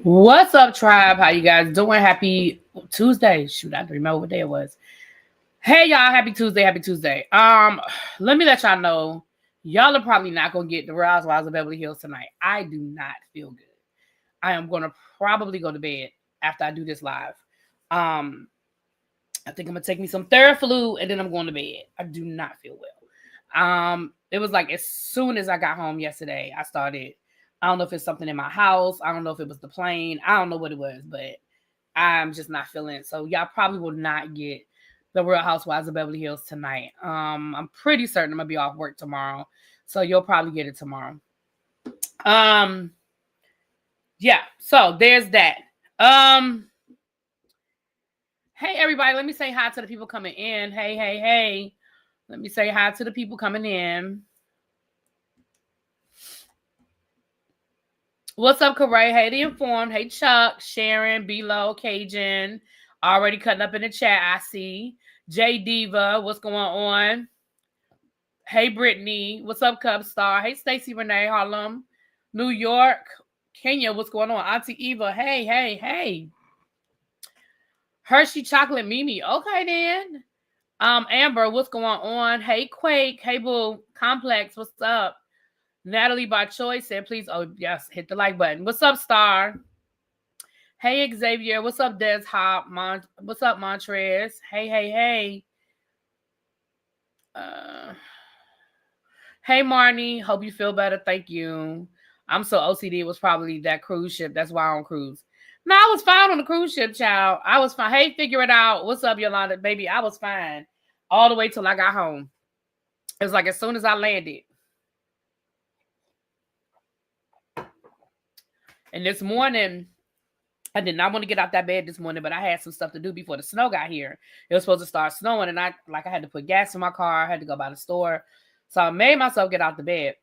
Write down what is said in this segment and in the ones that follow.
What's up, tribe? How you guys doing? Happy Tuesday. Shoot, I don't remember what day it was. Hey, y'all. Happy Tuesday. Happy Tuesday. Let me let y'all know. Y'all are probably not going to get the Real Housewives of Beverly Hills tonight. I do not feel good. I am going to probably go to bed after I do this live. I think I'm going to take me some Theraflu and then I'm going to bed. I do not feel well. It was like as soon as I got home yesterday, I started. I don't know if it's something in my house. I don't know if it was the plane. I don't know what it was, but I'm just not feeling it. So y'all probably will not get the Real Housewives of Beverly Hills tonight. I'm pretty certain I'm gonna be off work tomorrow, so you'll probably get it tomorrow. Yeah. So there's that. Hey everybody, let me say hi to the people coming in. Hey. Let me say hi to the people coming in. What's up, Corey? Hey, The Informed. Hey, Chuck, Sharon, B-Lo, Cajun. Already cutting up in the chat, I see. J Diva, what's going on? Hey, Brittany. What's up, Cub Star? Hey, Stacy Renee, Harlem. New York. Kenya, what's going on? Auntie Eva, hey. Hershey Chocolate Mimi. Okay, then. Amber, what's going on? Hey, Quake. Hey, Boo. Complex, what's up? Natalie by Choice said, please, oh, yes, hit the like button. What's up, Star? Hey, Xavier. What's up, Des Hop? What's up, Montrez? Hey. Hey, Marnie. Hope you feel better. Thank you. I'm so OCD. It was probably that cruise ship. That's why I don't cruise. No, I was fine on the cruise ship, child. I was fine. Hey, figure it out. What's up, Yolanda? Baby, I was fine all the way till I got home. It was like as soon as I landed. And this morning, I did not want to get out that bed this morning, but I had some stuff to do before the snow got here. It was supposed to start snowing, and I had to put gas in my car. I had to go by the store. So I made myself get out the bed.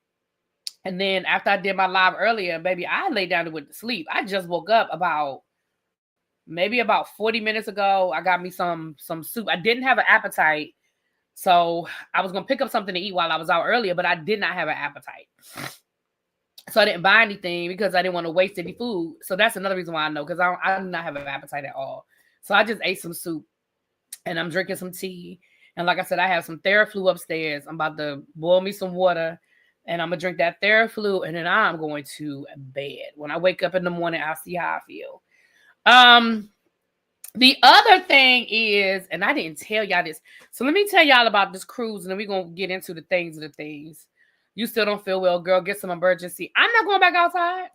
And then after I did my live earlier, baby, I laid down and went to sleep. I just woke up about 40 minutes ago. I got me some soup. I didn't have an appetite. So I was going to pick up something to eat while I was out earlier, but I did not have an appetite. So I didn't buy anything because I didn't want to waste any food. So that's another reason why I know, because I do not have an appetite at all. So I just ate some soup and I'm drinking some tea. And like I said, I have some Theraflu upstairs. I'm about to boil me some water and I'm going to drink that Theraflu and then I'm going to bed. When I wake up in the morning, I'll see how I feel. The other thing is, and I didn't tell y'all this. So let me tell y'all about this cruise and then we're going to get into the things. You still don't feel well, girl. Get some emergency. I'm not going back outside.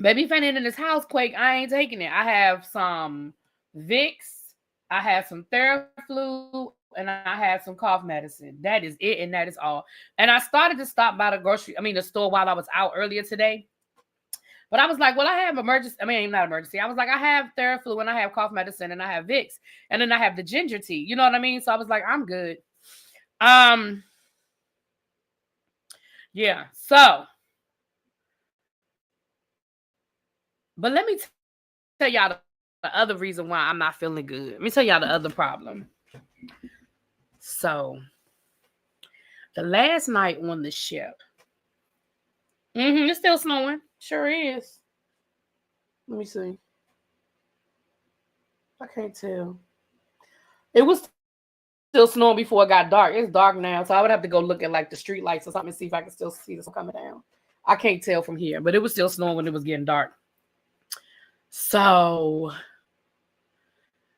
Baby, if I ain't in this house, Quake, I ain't taking it. I have some Vicks. I have some Theraflu. And I have some cough medicine. That is it, and that is all. And I started to stop by the store while I was out earlier today. But I was like, well, I have not emergency. I was like, I have Theraflu, and I have cough medicine, and I have Vicks. And then I have the ginger tea. You know what I mean? So I was like, I'm good. Yeah, so, but let me tell y'all the other reason why I'm not feeling good. Let me tell y'all the other problem. So, the last night on the ship, it's still snowing. Sure is. Let me see. I can't tell. It was still snowing before it got dark. It's dark now, so I would have to go look at like the street lights or something and see if I can still see the sun coming down. I can't tell from here, but it was still snowing when it was getting dark. So,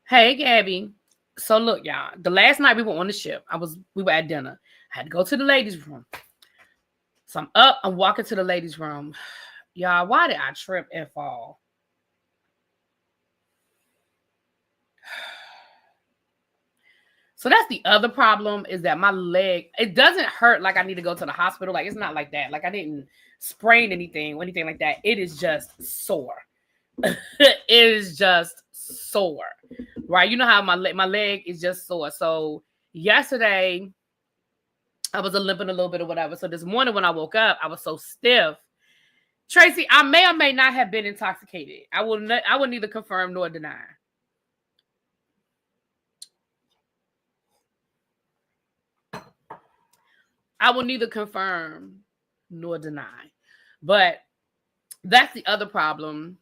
hey, Gabby. So look, y'all. The last night we were on the ship, we were at dinner. I had to go to the ladies' room. So I'm up. I'm walking to the ladies' room. Y'all, why did I trip and fall? So that's the other problem, is that my leg, it doesn't hurt like I need to go to the hospital. Like, it's not like that. Like, I didn't sprain anything or anything like that. It is just sore. It is just sore, right? You know how my leg is just sore. So yesterday, I was limping a little bit or whatever. So this morning when I woke up, I was so stiff. Tracy, I may or may not have been intoxicated. I will neither confirm nor deny. I will neither confirm nor deny. But That's the other problem.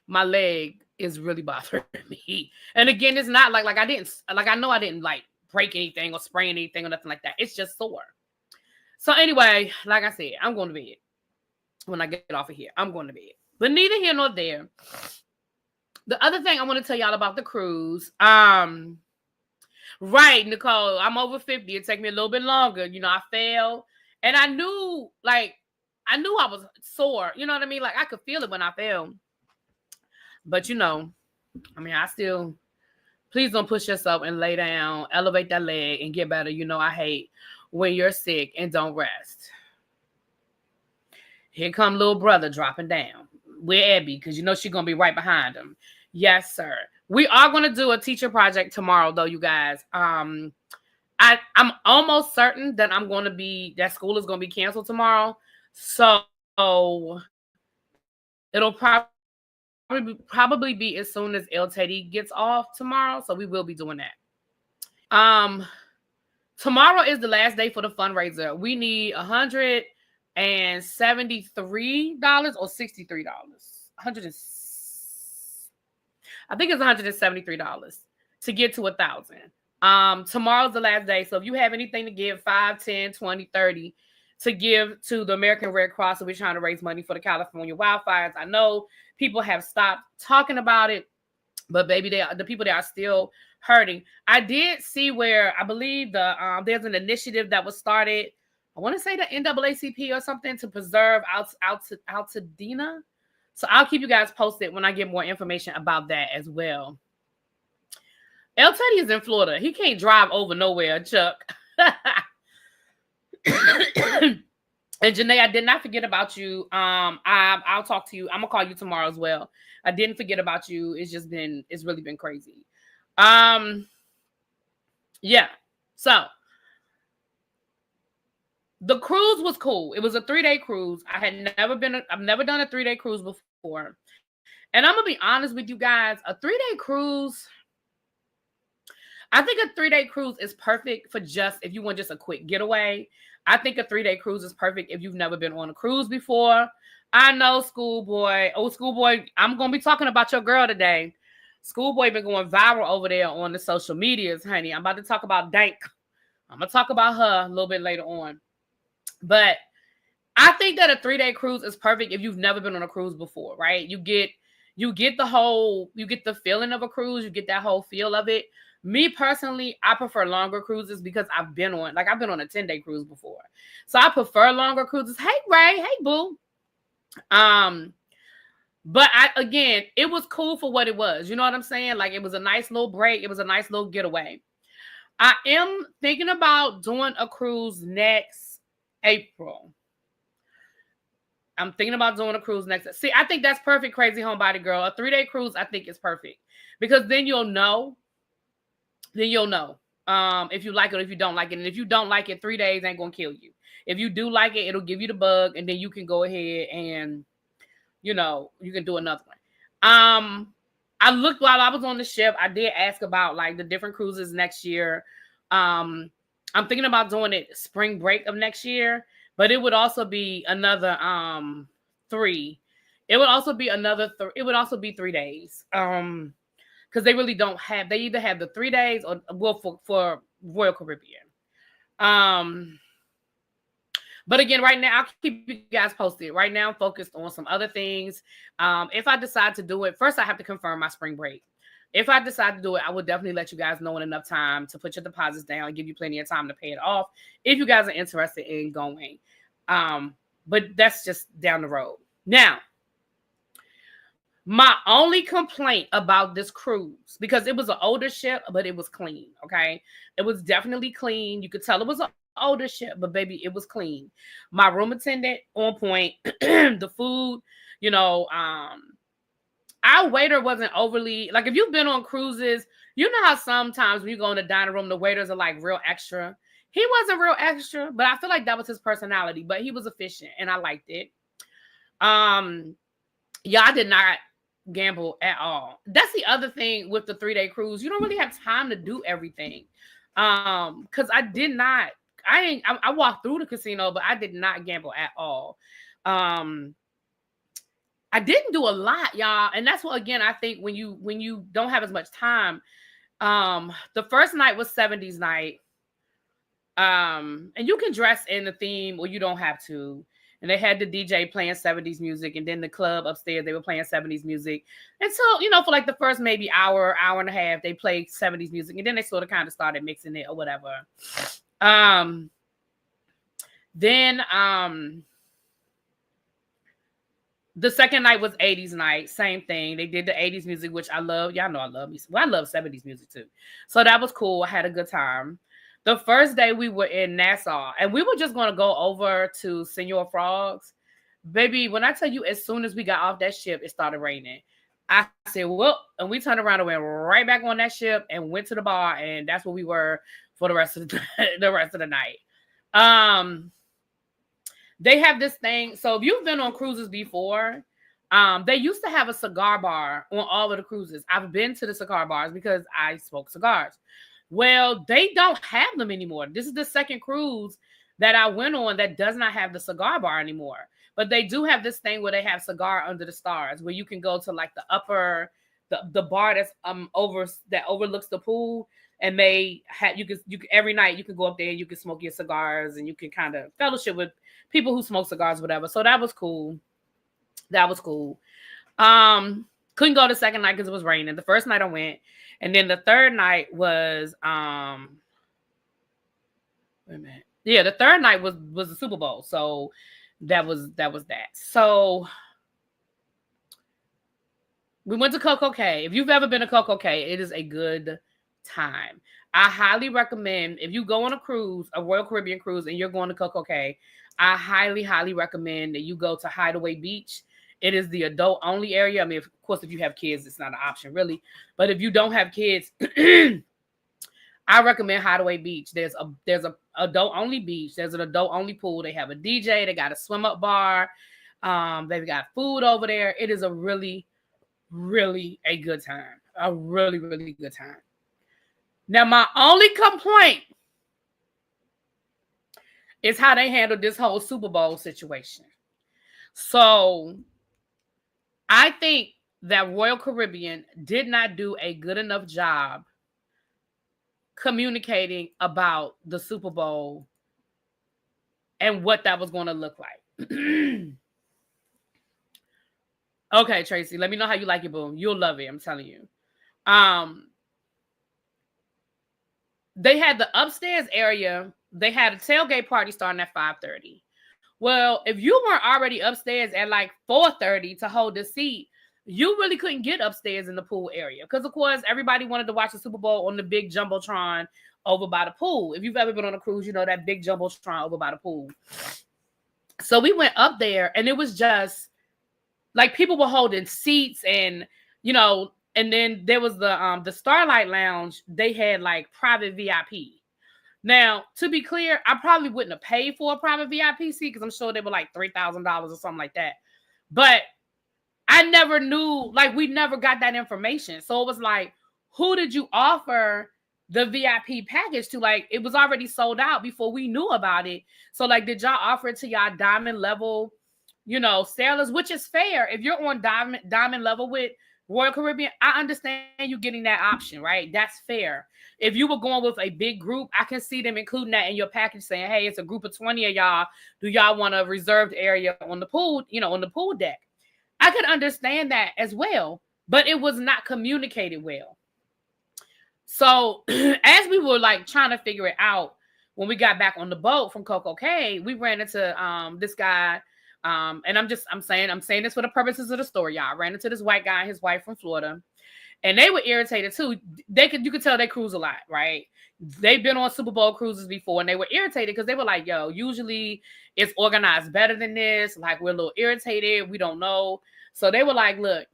My leg is really bothering me. And again, it's not like I didn't like I know I didn't like break anything or sprain anything or nothing like that. It's just sore. So anyway, like I said, I'm going to bed. When I get off of here, I'm going to bed. But neither here nor there. The other thing I want to tell y'all about the cruise. Right, Nicole, I'm over 50. It take me a little bit longer. You know, I fell. And I knew I was sore. You know what I mean? Like I could feel it when I fell. But you know, I mean, please don't push yourself and lay down, elevate that leg and get better. You know, I hate when you're sick and don't rest. Here come little brother dropping down. Where Abby? Because you know she's going to be right behind him. Yes, sir. We are going to do a teacher project tomorrow, though, you guys. I'm almost certain that that school is going to be canceled tomorrow. So it'll probably be as soon as LTD gets off tomorrow. So we will be doing that. Tomorrow is the last day for the fundraiser. We need $173 or $63. I think it's $173 to get to 1,000. Tomorrow's the last day. So if you have anything to give, 5, 10, 20, 30 to give to the American Red Cross, so we're trying to raise money for the California wildfires. I know people have stopped talking about it, but baby, the people that are still hurting. I did see where I believe there's an initiative that was started. I want to say the NAACP or something to preserve Altadena. So I'll keep you guys posted when I get more information about that as well. El Teddy is in Florida. He can't drive over nowhere, Chuck. And Janae, I did not forget about you. I'll talk to you. I'm gonna call you tomorrow as well. I didn't forget about you. It's really been crazy. Yeah. So the cruise was cool. It was a 3-day cruise. I've never done a 3-day cruise before. And I'm gonna be honest with you guys, a 3-day cruise. I think a 3-day cruise is perfect for if you want just a quick getaway. I think a 3-day cruise is perfect if you've never been on a cruise before. I know Schoolboy, I'm going to be talking about your girl today. Schoolboy been going viral over there on the social medias, honey. I'm about to talk about Dank. I'm going to talk about her a little bit later on. But I think that a 3-day cruise is perfect if you've never been on a cruise before, right? You get the feeling of a cruise. You get that whole feel of it. Me personally, I prefer longer cruises because I've been on a 10-day cruise before. So I prefer longer cruises. Hey, Ray. Hey, boo. But it was cool for what it was. You know what I'm saying? Like, it was a nice little break. It was a nice little getaway. I am thinking about doing a cruise next April. I'm thinking about doing a cruise next. See, I think that's perfect, Crazy Homebody Girl. A 3-day cruise, I think is perfect. Because then you'll know. If you like it or if you don't like it. And if you don't like it, 3 days ain't going to kill you. If you do like it, it'll give you the bug. And then you can go ahead and, you can do another one. I looked while I was on the ship. I did ask about like the different cruises next year. I'm thinking about doing it spring break of next year. But it would also be another 3. It would also be it would also be 3 days. Because they really don't have. They either have the 3 days or for Royal Caribbean. But again, right now I'll keep you guys posted. Right now I'm focused on some other things. If I decide to do it, first I have to confirm my spring break. If I decide to do it, I will definitely let you guys know in enough time to put your deposits down and give you plenty of time to pay it off if you guys are interested in going. But that's just down the road. Now, my only complaint about this cruise, because it was an older ship, but it was clean, okay? It was definitely clean. You could tell it was an older ship, but baby, it was clean. My room attendant on point. The food, our waiter wasn't overly, like if you've been on cruises, you know how sometimes when you go in the dining room, the waiters are like real extra. He wasn't real extra, but I feel like that was his personality, but he was efficient and I liked it. Yeah, I did not gamble at all. That's the other thing with the 3-day cruise. You don't really have time to do everything. Because I walked through the casino, but I did not gamble at all. I didn't do a lot, y'all. And that's what, again, I think when you don't have as much time, the first night was 70s night. And you can dress in the theme or you don't have to. And they had the DJ playing 70s music, and then the club upstairs, they were playing 70s music. And so, for like the first maybe hour and a half, they played 70s music, and then they sort of kind of started mixing it or whatever. Then the second night was 80s night. Same thing. They did the 80s music, which I love. Y'all know I love me. Well, I love 70s music too. So that was cool. I had a good time. The first day we were in Nassau, and we were just going to go over to Senor Frogs. Baby, when I tell you, as soon as we got off that ship, it started raining. I said, well, and we turned around and went right back on that ship and went to the bar, and that's where we were for the rest of the night. They have this thing. So if you've been on cruises before, they used to have a cigar bar on all of the cruises. I've been to the cigar bars because I smoke cigars. Well, they don't have them anymore. This is the second cruise that I went on that does not have the cigar bar anymore. But they do have this thing where they have cigar under the stars, where you can go to like the upper, the bar that's that overlooks the pool, and they have you can every night you can go up there and you can smoke your cigars and you can kind of fellowship with people who smoke cigars, whatever. So that was cool. Couldn't go the second night because it was raining. The first night I went. And then the third night was wait a minute. Yeah, the third night was the Super Bowl. So that was that. So we went to Coco Cay. If you've ever been to Coco Cay, it is a good time. I highly recommend, if you go on a cruise, a Royal Caribbean cruise, and you're going to Coco Cay, I highly, highly recommend that you go to Hideaway Beach. It is the adult only area. I mean, of course, if you have kids, it's not an option really. But if you don't have kids, I recommend Hideaway Beach. There's a adult only beach. There's an adult only pool. They have a DJ. They got a swim up bar. They've got food over there. It is a really, really a good time. A really, really good time. Now, my only complaint is how they handled this whole Super Bowl situation. So I think that Royal Caribbean did not do a good enough job communicating about the Super Bowl and what that was going to look like. Okay, Tracy, let me know how you like it, boo. You'll love it, I'm telling you. They had the upstairs area. They had a tailgate party starting at 5:30. Well, if you weren't already upstairs at like 4:30 to hold the seat, you really couldn't get upstairs in the pool area. Because, of course, everybody wanted to watch the Super Bowl on the big Jumbotron over by the pool. If you've ever been on a cruise, you know that big Jumbotron over by the pool. So we went up there, and it was just like people were holding seats and, and then there was the Starlight Lounge. They had like private VIP. Now, to be clear, I probably wouldn't have paid for a private VIP seat because I'm sure they were like $3,000 or something like that. But I never knew, like, we never got that information. So it was like, who did you offer the VIP package to? Like, it was already sold out before we knew about it. So, like, did y'all offer it to y'all diamond level, sailors, which is fair. If you're on diamond level with Royal Caribbean, I understand you getting that option, right? That's fair. If you were going with a big group, I can see them including that in your package saying, hey, it's a group of 20 of y'all. Do y'all want a reserved area on the pool, on the pool deck? I could understand that as well, but it was not communicated well. So as we were like trying to figure it out, when we got back on the boat from Coco Cay, we ran into this guy. And I'm saying this for the purposes of the story, y'all. I ran into this white guy and his wife from Florida, and they were irritated too. You could tell they cruise a lot, right? They've been on Super Bowl cruises before, and they were irritated because they were like, yo, usually it's organized better than this. Like, we're a little irritated. We don't know. So they were like, look,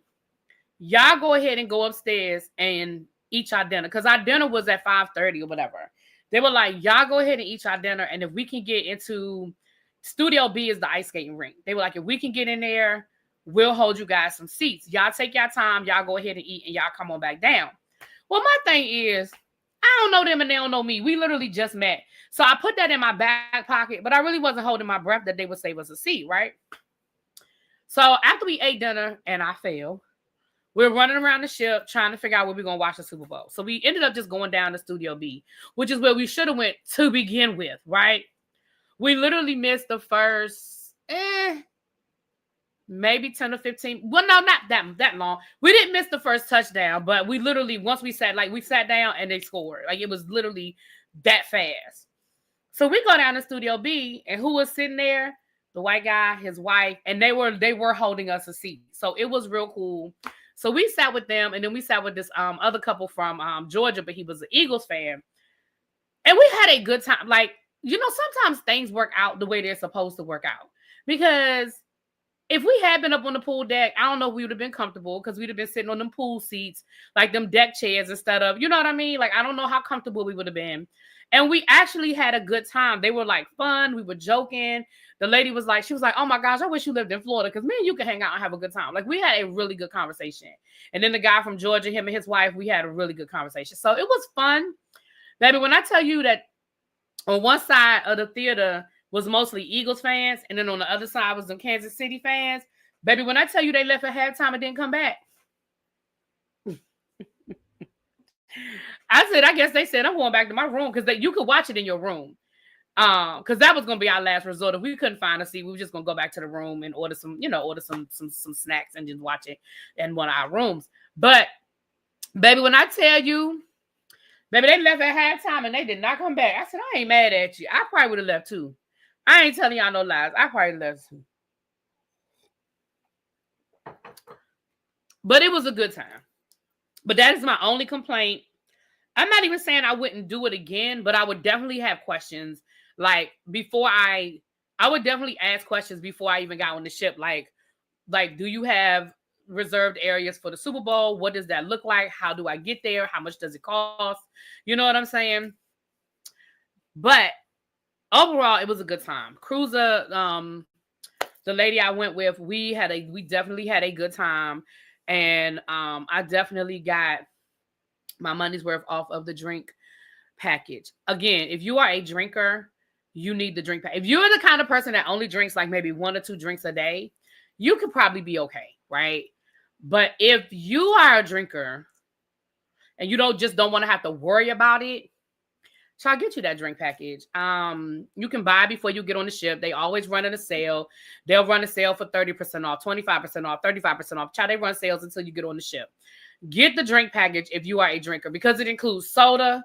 y'all go ahead and go upstairs and eat our dinner. Because our dinner was at 5:30 or whatever. They were like, y'all go ahead and eat our dinner. And if we can get into Studio B is the ice skating rink. They were like, if we can get in there, we'll hold you guys some seats. Y'all take your time. Y'all go ahead and eat, and y'all come on back down. Well, my thing is, I don't know them and they don't know me. We literally just met. So I put that in my back pocket, but I really wasn't holding my breath that they would say was a seat, right? So after we ate dinner and I failed, we're running around the ship trying to figure out where we're going to watch the Super Bowl. So we ended up just going down to Studio B, which is where we should have went to begin with, right? We literally missed the first, maybe 10 or 15. Well, no, not that long. We didn't miss the first touchdown, but we literally, once we sat down and they scored. Like, it was literally that fast. So we go down to Studio B, and who was sitting there? The white guy, his wife, and they were holding us a seat. So it was real cool. So we sat with them, and then we sat with this other couple from Georgia, but he was an Eagles fan. And we had a good time. Like, sometimes things work out the way they're supposed to work out. Because if we had been up on the pool deck, I don't know if we would have been comfortable, because we'd have been sitting on them pool seats, like them deck chairs instead of, you know what I mean? Like, I don't know how comfortable we would have been. And we actually had a good time. They were like fun. We were joking. The lady was like, oh my gosh, I wish you lived in Florida, because me and you can hang out and have a good time. Like, we had a really good conversation. And then the guy from Georgia, him and his wife, we had a really good conversation. So it was fun. Baby, when I tell you that on one side of the theater was mostly Eagles fans, and then on the other side was the Kansas City fans, baby, when I tell you they left at halftime and didn't come back, I guess they said, I'm going back to my room, because you could watch it in your room. Because that was gonna be our last resort. If we couldn't find a seat, we were just gonna go back to the room and order some snacks and just watch it in one of our rooms. But baby, when I tell you, baby, they left at halftime and they did not come back. I said, I ain't mad at you. I probably would have left too. I ain't telling y'all no lies. I probably left too. But it was a good time. But that is my only complaint. I'm not even saying I wouldn't do it again, but I would definitely have questions. Like, I would definitely ask questions before I even got on the ship. Like, do you have reserved areas for the Super Bowl? What does that look like? How do I get there? How much does it cost? You know what I'm saying? But overall, it was a good time. Cruiser, the lady I went with, we definitely had a good time. And I definitely got my money's worth off of the drink package. Again, if you are a drinker, you need the drink package. If you're the kind of person that only drinks like maybe 1 or 2 drinks a day, you could probably be okay, right? But if you are a drinker and you don't want to have to worry about it, so I'll get you that drink package. You can buy before you get on the ship. They always run a sale. They'll run a sale for 30% off, 25% off, 35% off. They run sales until you get on the ship. Get the drink package if you are a drinker, because it includes soda.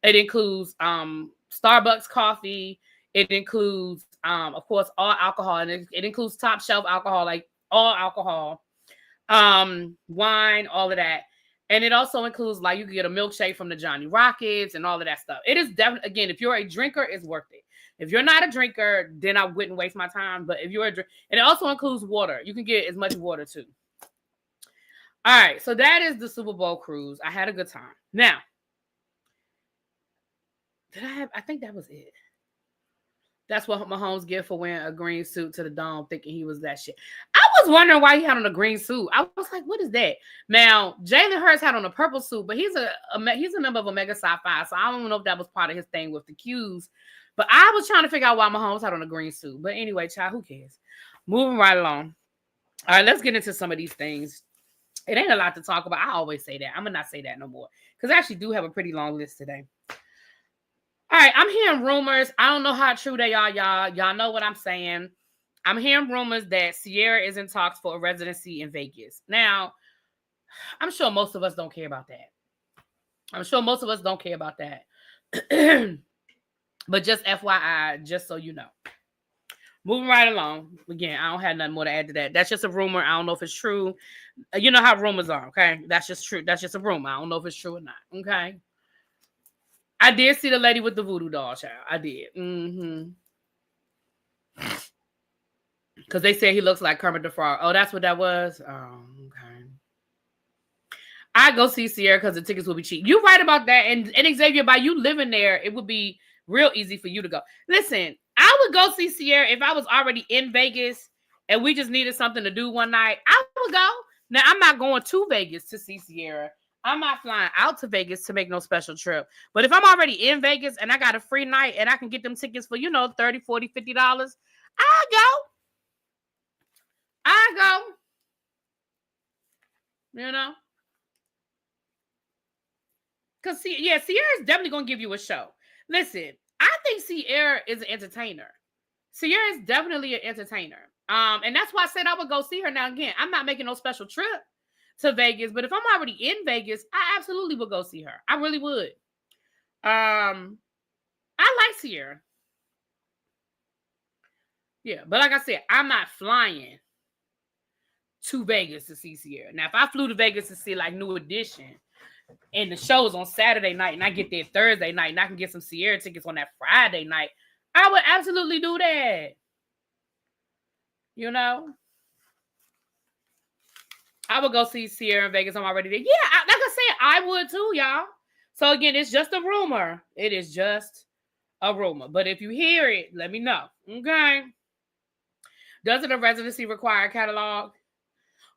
It includes Starbucks coffee. It includes, of course, all alcohol. And it includes top shelf alcohol, like all alcohol, wine, all of that. And it also includes, like, you can get a milkshake from the Johnny Rockets and all of that stuff. It is definitely, again, if you're a drinker, it's worth it. If you're not a drinker, then I wouldn't waste my time. But if you're a drinker, and it also includes water. You can get as much water too. All right, so that is the Super Bowl cruise. I had a good time. Now, I think that was it. That's what Mahomes get for wearing a green suit to the dome, thinking he was that shit. I was wondering why he had on a green suit. I was like, what is that? Now, Jalen Hurts had on a purple suit, but he's a member of Omega Psi Phi, so I don't know if that was part of his thing with the Qs. But I was trying to figure out why Mahomes had on a green suit. But anyway, child, who cares? Moving right along. All right, let's get into some of these things. It ain't a lot to talk about. I always say that. I'm going to not say that no more, because I actually do have a pretty long list today. All right, I'm hearing rumors. I don't know how true they are, y'all. Y'all know what I'm saying. I'm hearing rumors that Ciara is in talks for a residency in Vegas. Now, I'm sure most of us don't care about that. But just FYI, just so you know. Moving right along. Again, I don't have nothing more to add to that. That's just a rumor. I don't know if it's true. You know how rumors are, okay? That's just true. That's just a rumor. I don't know if it's true or not, okay? I did see the lady with the voodoo doll, child. I did. Because they said he looks like Kermit the Frog. Oh, that's what that was? Oh, okay. I go see Ciara because the tickets will be cheap. You're right about that. And Xavier, by you living there, it would be real easy for you to go. Listen, I would go see Ciara if I was already in Vegas and we just needed something to do one night. I would go. Now, I'm not going to Vegas to see Ciara. I'm not flying out to Vegas to make no special trip. But if I'm already in Vegas and I got a free night and I can get them tickets for, $30, $40, $50, I gotta go. You know? Because, Sierra's definitely going to give you a show. Listen, I think Sierra is an entertainer. Sierra is definitely an entertainer. And that's why I said I would go see her. Now, again, I'm not making no special trip to Vegas, but if I'm already in Vegas, I absolutely would go see her. I really would. I like Sierra. Yeah, but like I said, I'm not flying to Vegas to see Sierra. Now, if I flew to Vegas to see like New Edition and the show's on Saturday night and I get there Thursday night and I can get some Sierra tickets on that Friday night, I would absolutely do that. You know? I would go see Sierra in Vegas. I'm already there. Yeah, like I said, I would too, y'all. So again, it's just a rumor. It is just a rumor. But if you hear it, let me know. Okay? Doesn't a residency require a catalog?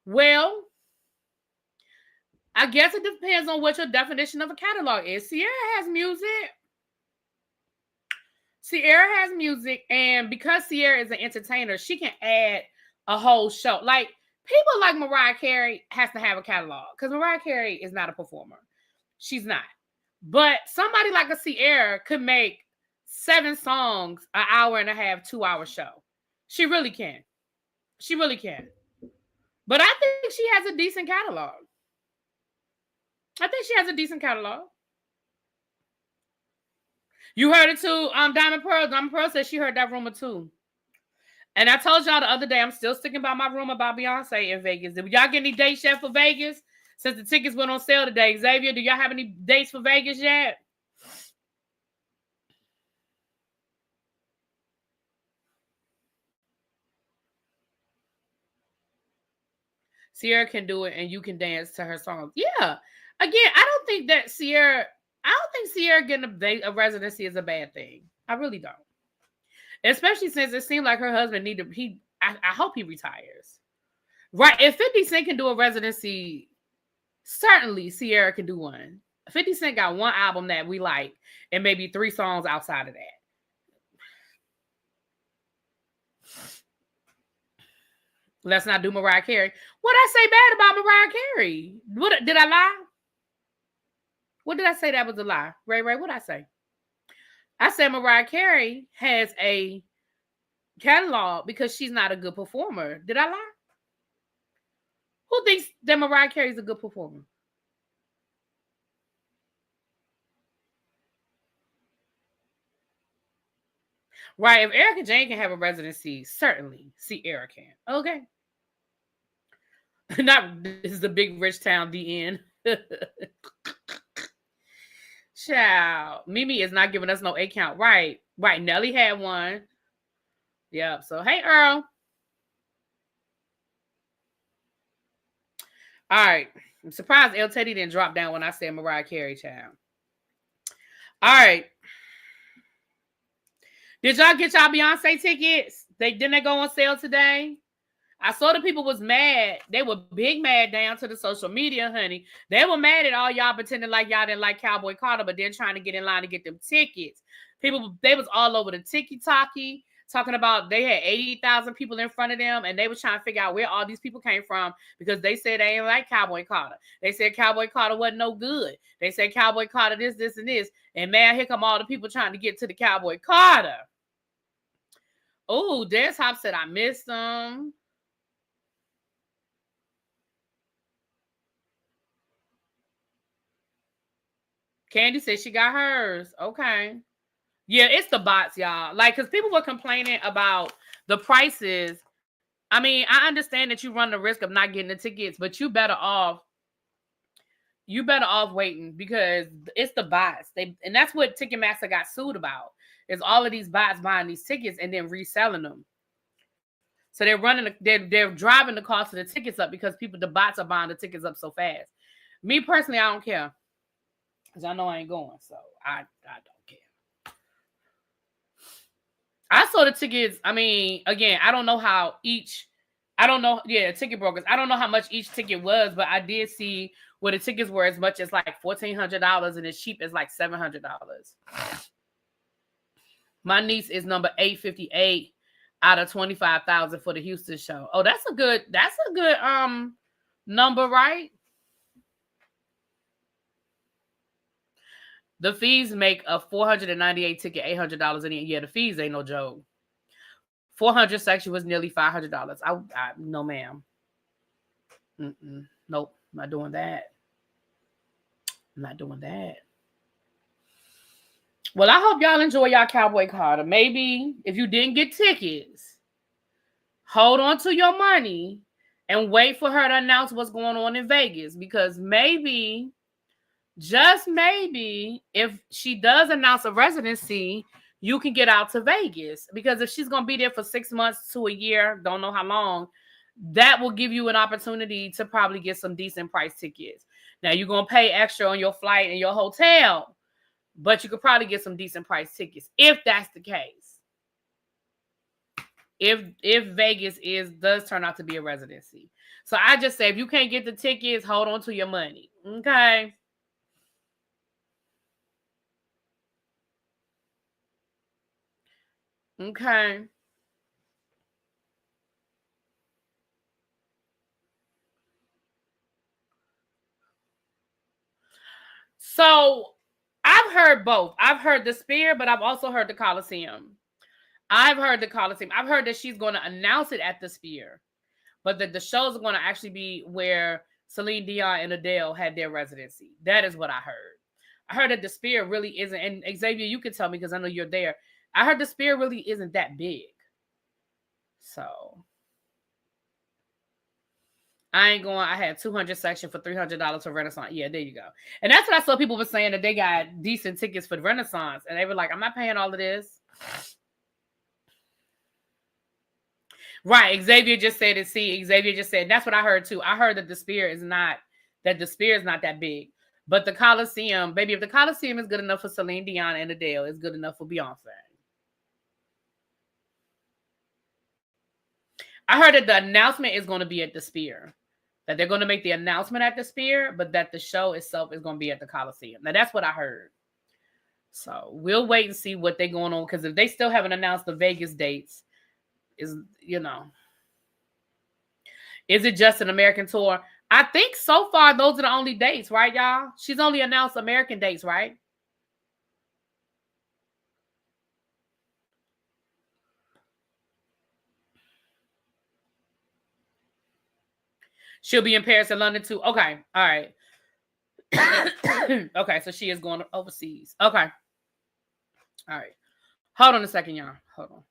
Well, I guess it depends on what your definition of a catalog is. Sierra has music, and because Sierra is an entertainer, she can add a whole show. Like, people like Mariah Carey has to have a catalog because Mariah Carey is not a performer. She's not. But somebody like a Sierra could make 7 songs, an hour and a half, 2-hour show. She really can. She really can. But I think she has a decent catalog. You heard it too. Diamond Pearl. Diamond Pearl said she heard that rumor too. And I told y'all the other day, I'm still sticking by my rumor about Beyonce in Vegas. Did y'all get any dates yet for Vegas? Since the tickets went on sale today. Xavier, do y'all have any dates for Vegas yet? Sierra can do it and you can dance to her songs. Yeah. Again, I don't think Sierra getting a residency is a bad thing. I really don't. Especially since it seemed like her husband I hope he retires. Right. If 50 Cent can do a residency, certainly Sierra can do one. 50 Cent got one album that we like and maybe 3 songs outside of that. Let's not do Mariah Carey. What I say bad about Mariah Carey? What did I lie? What did I say that was a lie? Ray, what did I say? I said Mariah Carey has a catalog because she's not a good performer. Did I lie? Who thinks that Mariah Carey is a good performer? Right. If Erica Jane can have a residency, certainly Sierra can. Okay. This is the big rich town, the end. Child. Mimi is not giving us no A count. Right. Nelly had one. Yep. So, hey, Earl. All right. I'm surprised El Teddy didn't drop down when I said Mariah Carey, child. All right. Did y'all get y'all Beyonce tickets? Didn't they go on sale today? I saw the people was mad. They were big mad down to the social media, honey. They were mad at all y'all pretending like y'all didn't like Cowboy Carter, but then trying to get in line to get them tickets. They was all over the tiki-talkie, talking about they had 80,000 people in front of them, and they were trying to figure out where all these people came from because they said they ain't like Cowboy Carter. They said Cowboy Carter wasn't no good. They said Cowboy Carter this, and this. And man, here come all the people trying to get to the Cowboy Carter. Oh, Des Hop said I missed them. Candy said she got hers. Okay. Yeah, it's the bots, y'all. Like, because people were complaining about the prices. I mean, I understand that you run the risk of not getting the tickets, but you better off waiting because it's the bots. And that's what Ticketmaster got sued about. Is all of these bots buying these tickets and then reselling them. So they're driving the cost of the tickets up because the bots are buying the tickets up so fast. Me personally, I don't care. Because I know I ain't going. So I don't care. I saw the tickets. I mean, again, I don't know how ticket brokers. I don't know how much each ticket was, but I did see where the tickets were as much as like $1,400 and as cheap as like $700. My niece is number 858. out of 25,000 for the Houston show. Oh, that's a good number, right? The fees make a 498 ticket $800 in a year. The fees ain't no joke. 400 section was nearly $500. I no ma'am. Nope, not doing that. I'm not doing that. Well, I hope y'all enjoy y'all Cowboy Carter. Maybe if you didn't get tickets, hold on to your money and wait for her to announce what's going on in Vegas. Because maybe, just maybe, if she does announce a residency, you can get out to Vegas. Because if she's going to be there for 6 months to a year, don't know how long, that will give you an opportunity to probably get some decent price tickets. Now, you're going to pay extra on your flight and your hotel, but you could probably get some decent price tickets if that's the case. If Vegas does turn out to be a residency. So I just say, if you can't get the tickets, hold on to your money. Okay. Okay. So I've heard both. I've heard the Sphere, but I've also heard the Coliseum. I've heard the Coliseum. I've heard that she's going to announce it at the Sphere, but that the shows are going to actually be where Celine Dion and Adele had their residency. That is what I heard. I heard that the Sphere really isn't, and Xavier, you can tell me because I know you're there. I heard the Sphere really isn't that big. So I ain't going. I had 200 section for $300 for Renaissance. Yeah, there you go. And that's what I saw people were saying, that they got decent tickets for Renaissance, and they were like, "I'm not paying all of this." Right? Xavier just said it. See, Xavier just said that's what I heard too. I heard that the Sphere is not that big, but the Coliseum, baby, if the Coliseum is good enough for Celine Dion and Adele, it's good enough for Beyonce. I heard that the announcement is going to be at the Sphere. That they're going to make the announcement at the Sphere, but that the show itself is going to be at the Coliseum. Now, that's what I heard. So we'll wait and see what they're going on. Because if they still haven't announced the Vegas dates, is it just an American tour? I think so far those are the only dates, right, y'all? She's only announced American dates, right? She'll be in Paris and London too. Okay. All right. Okay, so she is going overseas. Okay. All right. Hold on a second, y'all. Hold on.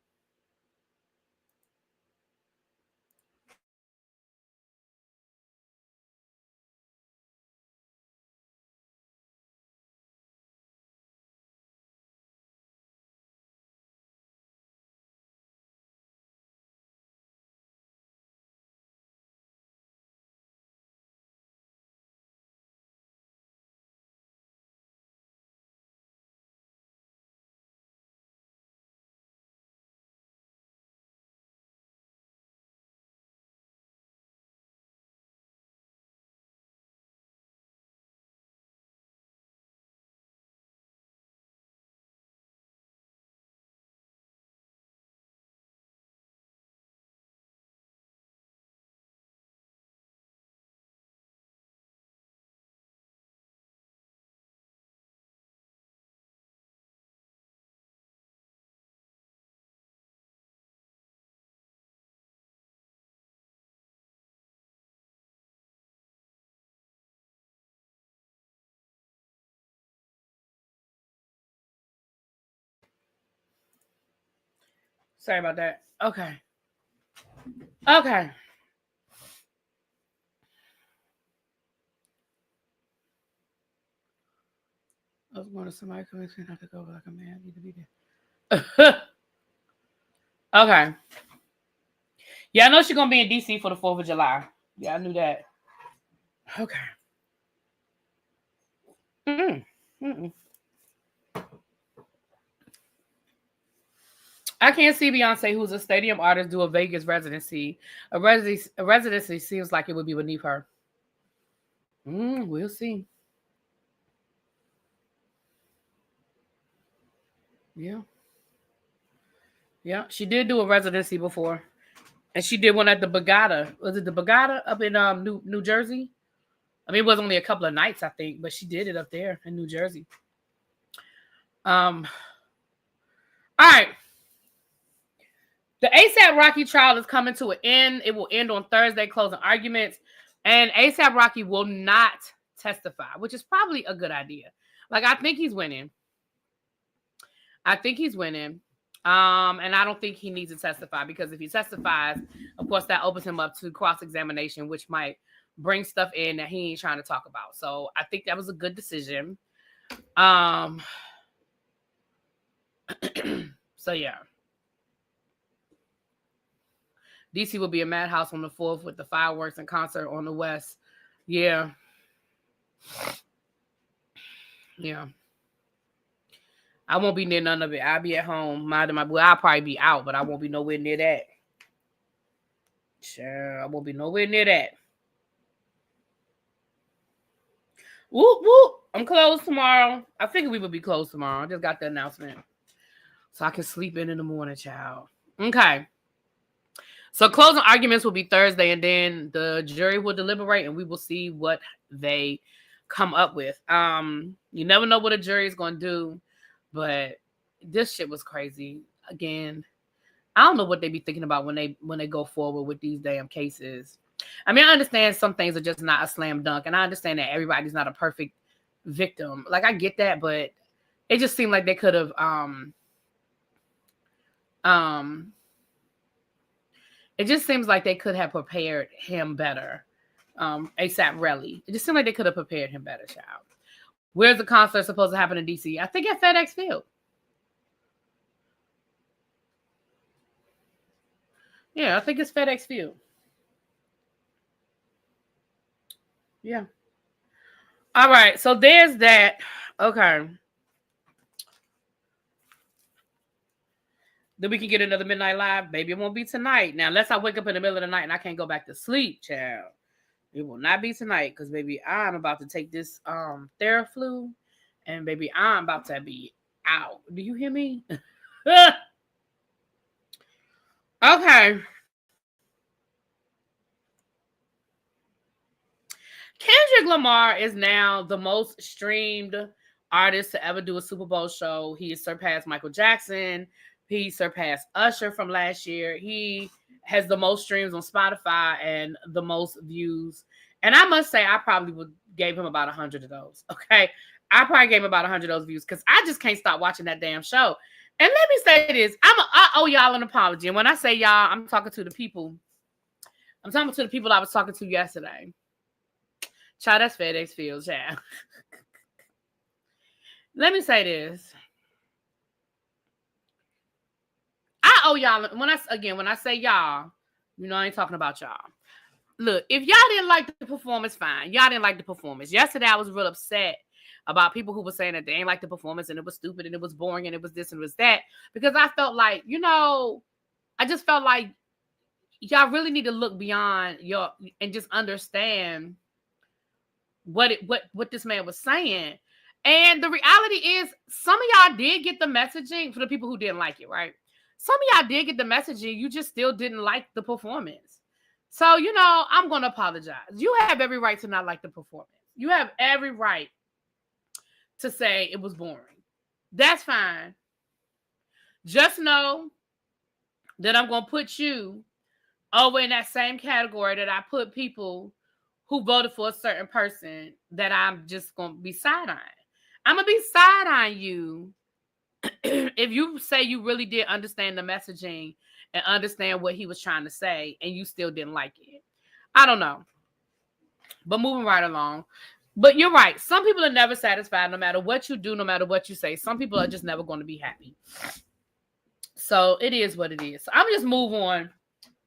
Sorry about that. Okay. Okay. I was going to somebody coming to have to go like a man. Need to be there. Okay. Yeah, I know she's gonna be in DC for the 4th of July. Yeah, I knew that. Okay. Mm-mm. I can't see Beyonce, who's a stadium artist, do a Vegas residency. A residency seems like it would be beneath her. We'll see. Yeah. Yeah, she did do a residency before. And she did one at the Bagada. Was it the Bagada up in New Jersey? I mean, it was only a couple of nights, I think, but she did it up there in New Jersey. All right. The ASAP Rocky trial is coming to an end. It will end on Thursday, closing arguments. And ASAP Rocky will not testify, which is probably a good idea. Like, I think he's winning. And I don't think he needs to testify, because if he testifies, of course, that opens him up to cross-examination, which might bring stuff in that he ain't trying to talk about. So I think that was a good decision. So yeah. DC will be a madhouse on the 4th with the fireworks and concert on the West. Yeah. Yeah. I won't be near none of it. I'll be at home minding my boy. I'll probably be out, but I won't be nowhere near that. Sure, I won't be nowhere near that. Whoop, whoop. I'm closed tomorrow. I figured we would be closed tomorrow. I just got the announcement. So I can sleep in the morning, child. Okay. So closing arguments will be Thursday, and then the jury will deliberate, and we will see what they come up with. You never know what a jury is going to do, but this shit was crazy. Again, I don't know what they be thinking about when they go forward with these damn cases. I mean, I understand some things are just not a slam dunk, and I understand that everybody's not a perfect victim. Like, I get that, but it just seemed like they could have it just seems like they could have prepared him better. ASAP Rocky. It just seemed like they could have prepared him better, child. Where's the concert supposed to happen in DC? I think at FedEx Field. Yeah, I think it's FedEx Field. Yeah. All right, so there's that. Okay. Then we can get another Midnight Live. Baby, it won't be tonight. Now, unless I wake up in the middle of the night and I can't go back to sleep, child. It will not be tonight, because, baby, I'm about to take this Theraflu, and, baby, I'm about to be out. Do you hear me? Okay. Kendrick Lamar is now the most streamed artist to ever do a Super Bowl show. He has surpassed Michael Jackson. He surpassed Usher from last year. He has the most streams on Spotify and the most views. And I must say, I probably would gave him about 100 of those. Okay. I probably gave him about 100 of those views, because I just can't stop watching that damn show. And let me say this. I owe y'all an apology. And when I say y'all, I'm talking to the people. I'm talking to the people I was talking to yesterday. Child, that's FedEx Field, child. Let me say this. I owe y'all, when I say y'all, you know I ain't talking about y'all. Look, if y'all didn't like the performance, fine. Y'all didn't like the performance. Yesterday, I was real upset about people who were saying that they ain't like the performance and it was stupid and it was boring and it was this and it was that. Because I felt like, I just felt like y'all really need to look beyond and just understand what this man was saying. And the reality is, some of y'all did get the messaging. For the people who didn't like it, right? Some of y'all did get the messaging. You just still didn't like the performance. So, I'm going to apologize. You have every right to not like the performance. You have every right to say it was boring. That's fine. Just know that I'm going to put you over in that same category that I put people who voted for a certain person, that I'm just going to be side-eyeing. I'm going to be side-eyeing you if you say you really did understand the messaging and understand what he was trying to say and you still didn't like it. I don't know. But moving right along. But you're right. Some people are never satisfied no matter what you do, no matter what you say. Some people are just never going to be happy. So it is what it is. So I'm going to just move on.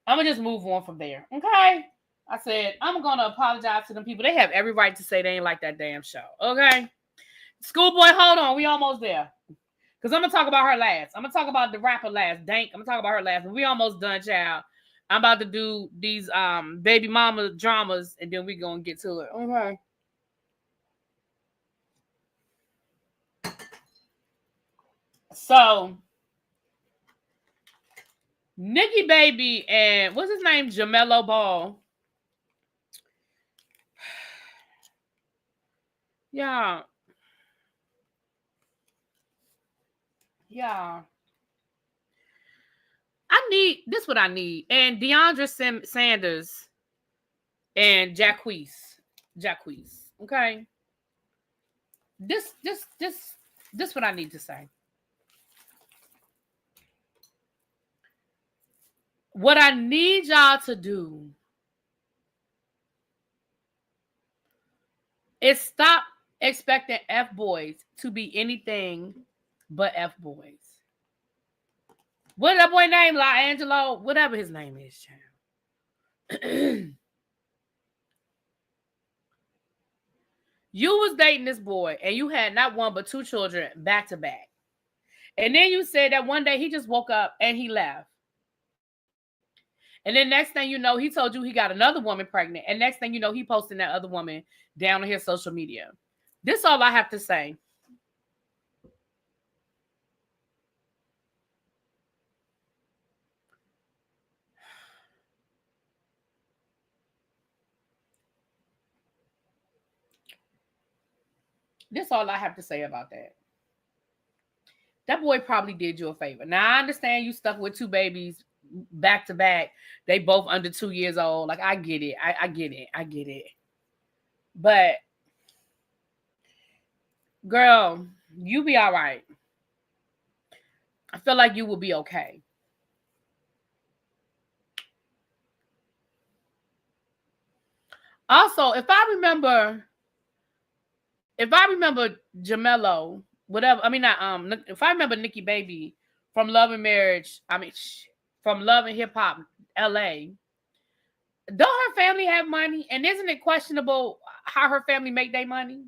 I'm going to just move on from there. Okay? I said, I'm going to apologize to them people. They have every right to say they ain't like that damn show. Okay? Schoolboy, hold on. We almost there. Because I'm going to talk about her last. I'm going to talk about the rapper last. Dank. I'm going to talk about her last. And we almost done, child. I'm about to do these baby mama dramas, and then we going to get to it. Okay. So, Nikki Baby and what's his name? Jamello Ball. Yeah. Yeah. I need this. What I need. And Deandra Sanders and Jacquees. Okay. This what I need to say. What I need y'all to do is stop expecting F boys to be anything but F boys. What that boy name? La Angelo, whatever his name is, child. You was dating this boy and you had not one but two children back to back. And then you said that one day he just woke up and he left. And then next thing you know, he told you he got another woman pregnant. And next thing you know, he posting that other woman down on his social media. This is all I have to say. This is all I have to say about that. That boy probably did you a favor. Now, I understand you stuck with two babies back to back. They both under 2 years old. Like, I get it. I get it. But, girl, you be all right. I feel like you will be okay. Also, if I remember Jamello, whatever. I mean, not if I remember Nikki Baby from Love and Marriage. I mean, from Love and Hip Hop LA. Don't her family have money? And isn't it questionable how her family make their money?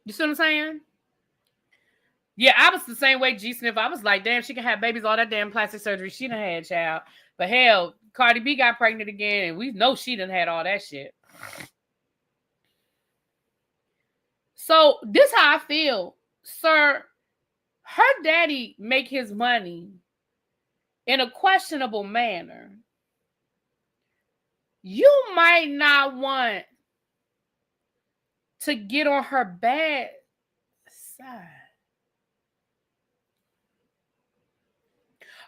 You see what I'm saying? Yeah, I was the same way, G Sniff. I was like, damn, she can have babies, all that damn plastic surgery she done had, child. But hell, Cardi B got pregnant again, and we know she done had all that shit. So this how I feel, sir. Her daddy make his money in a questionable manner. You might not want to get on her bad side.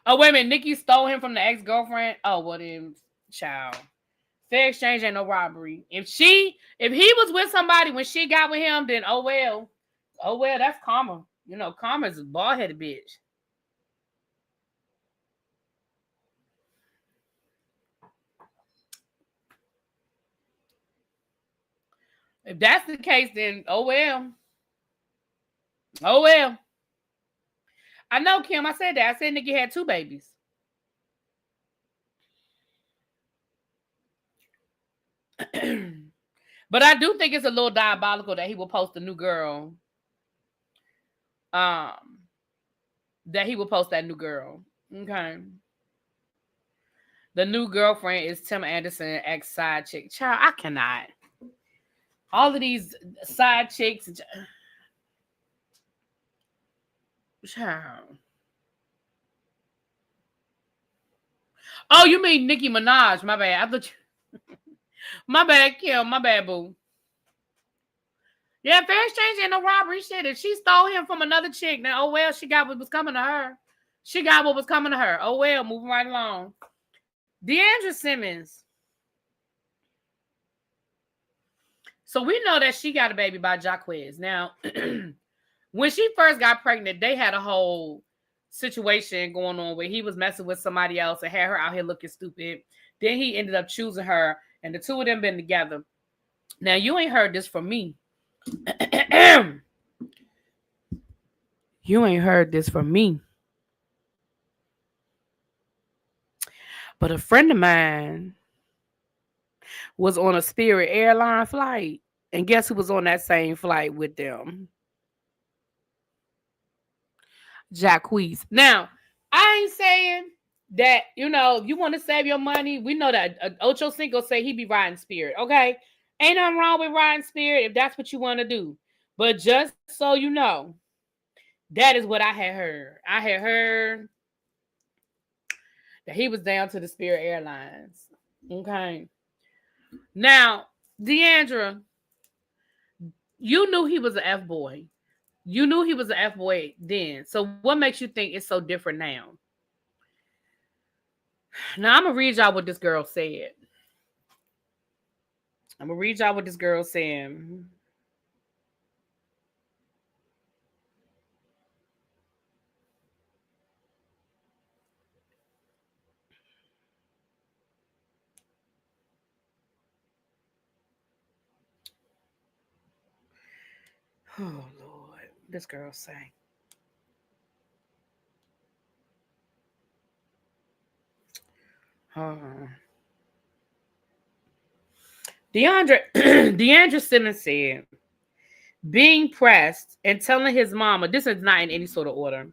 Oh, wait a minute. Nikki stole him from the ex-girlfriend. Oh, well then, child. Fair exchange ain't no robbery. If he was with somebody when she got with him, then oh well. Oh well, that's karma. You know, karma's a bald-headed bitch. If that's the case, then oh well. Oh well. I know, Kim. I said that. I said Nikki had two babies. But I do think it's a little diabolical that he will post a new girl. That he will post that new girl. Okay. The new girlfriend is Tim Anderson, ex side chick. Child, I cannot. All of these side chicks. Child. Oh, you mean Nicki Minaj? My bad. I thought you... My bad, Kim. My bad, boo. Yeah, fair exchange ain't no robbery shit. If she stole him from another chick, then oh well, she got what was coming to her. She got what was coming to her. Oh well, moving right along. Deandra Simmons. So we know that she got a baby by Jacquees. Now, when she first got pregnant, they had a whole situation going on where he was messing with somebody else and had her out here looking stupid. Then he ended up choosing her, and the two of them been together. Now, you ain't heard this from me. You ain't heard this from me. But a friend of mine was on a Spirit airline flight. And guess who was on that same flight with them? Jacquees. Now, I ain't saying that, you know, you want to save your money. We know that Ocho Cinco say he be riding Spirit, okay? Ain't nothing wrong with riding Spirit if that's what you want to do. But just so you know, That is what I had heard. I had heard that he was down to the Spirit Airlines. Okay. Now, Deandra, you knew he was an F boy. You knew he was an F boy then. So what makes you think it's so different now? Now I'm gonna read y'all what this girl said. I'm gonna read y'all what this girl said. Oh Lord, this girl say. Deandra Simmons said, being pressed and telling his mama, this is not in any sort of order.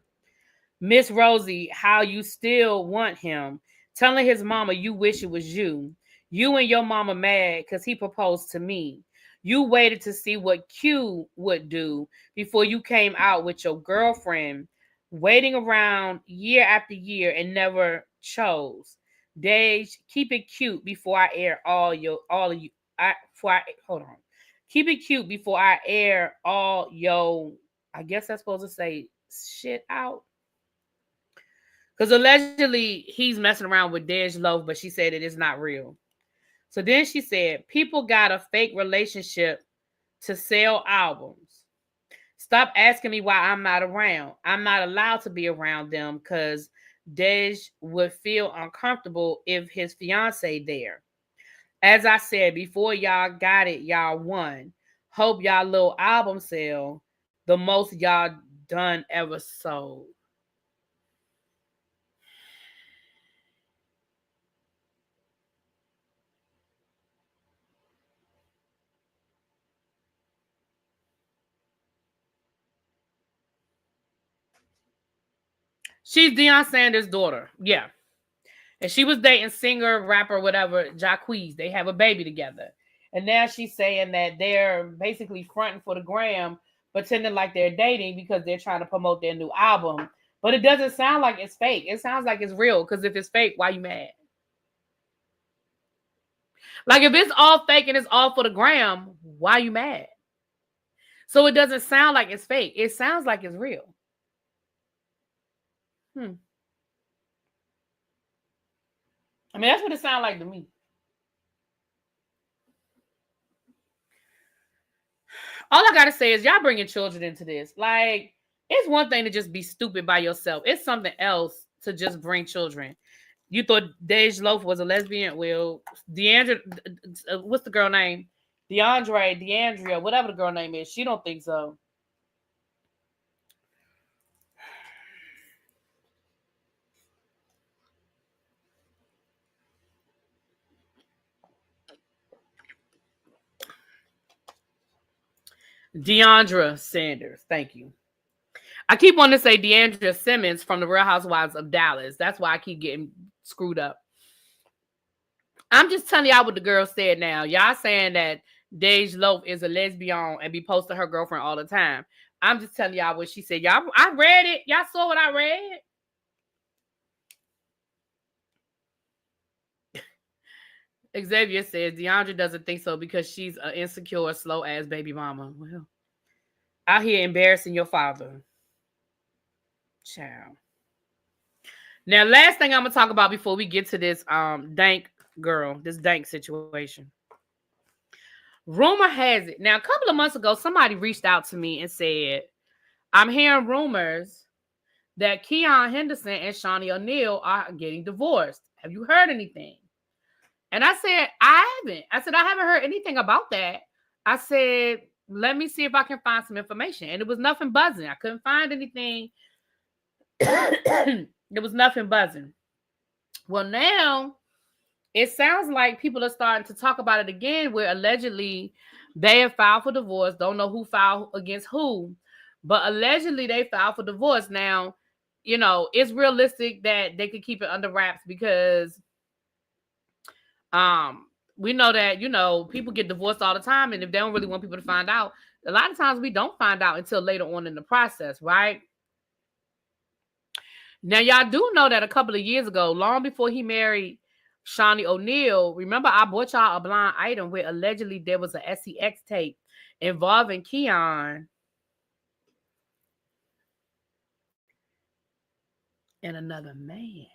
Miss Rosie, how you still want him, telling his mama you wish it was you. You and your mama mad because he proposed to me. You waited to see what Q would do before you came out with your girlfriend, waiting around year after year and never chose. Dej, keep it cute before I air all of you. Hold on. Keep it cute before I air all yo. I guess that's supposed to say shit out. Because allegedly he's messing around with Dej Loaf, but she said it is not real. So then she said, people got a fake relationship to sell albums. Stop asking me why I'm not around. I'm not allowed to be around them because Dej would feel uncomfortable if his fiance there. As I said, before y'all got it, y'all won. Hope y'all little album sell the most y'all done ever sold. She's Deion Sanders' daughter. Yeah. And she was dating singer, rapper, whatever, Jacquees. They have a baby together. And now she's saying that they're basically fronting for the gram, pretending like they're dating because they're trying to promote their new album. But it doesn't sound like it's fake. It sounds like it's real. Because if it's fake, why you mad? Like if it's all fake and it's all for the gram, why you mad? So it doesn't sound like it's fake. It sounds like it's real. I mean, that's what it sounds like to me. All I gotta say is y'all bringing children into this. Like, it's one thing to just be stupid by yourself. It's something else to just bring children. You thought Dej Loaf was a lesbian? Well, Deandra, what's the girl name? Deandra, whatever the girl name is. She don't think so. Deandra Sanders. Thank you. I keep wanting to say Deandra Simmons from the Real Housewives of Dallas. That's why I keep getting screwed up. I'm just telling y'all what the girl said now. Y'all saying that Dej Loaf is a lesbian and be posting her girlfriend all the time. I'm just telling y'all what she said. Y'all, I read it. Y'all saw what I read. Xavier says Deandra doesn't think so because she's an insecure, slow ass baby mama. Well, out here embarrassing your father. Child. Now, last thing I'm gonna talk about before we get to this Dank girl, this Dank situation. Rumor has it. Now, a couple of months ago, somebody reached out to me and said, I'm hearing rumors that Keon Henderson and Shaunie O'Neal are getting divorced. Have you heard anything? And I said, I haven't. I said, I haven't heard anything about that. I said, let me see if I can find some information. And it was nothing buzzing. I couldn't find anything. There was nothing buzzing. Well, now it sounds like people are starting to talk about it again, where allegedly they have filed for divorce. Don't know who filed against who, but allegedly they filed for divorce. Now, you know, it's realistic that they could keep it under wraps because we know that, you know, people get divorced all the time, and if they don't really want people to find out, a lot of times we don't find out until later on in the process, right? Now, y'all do know that a couple of years ago, long before he married Shaunie O'Neal, remember I bought y'all a blind item where allegedly there was a SEX tape involving Keon and another man.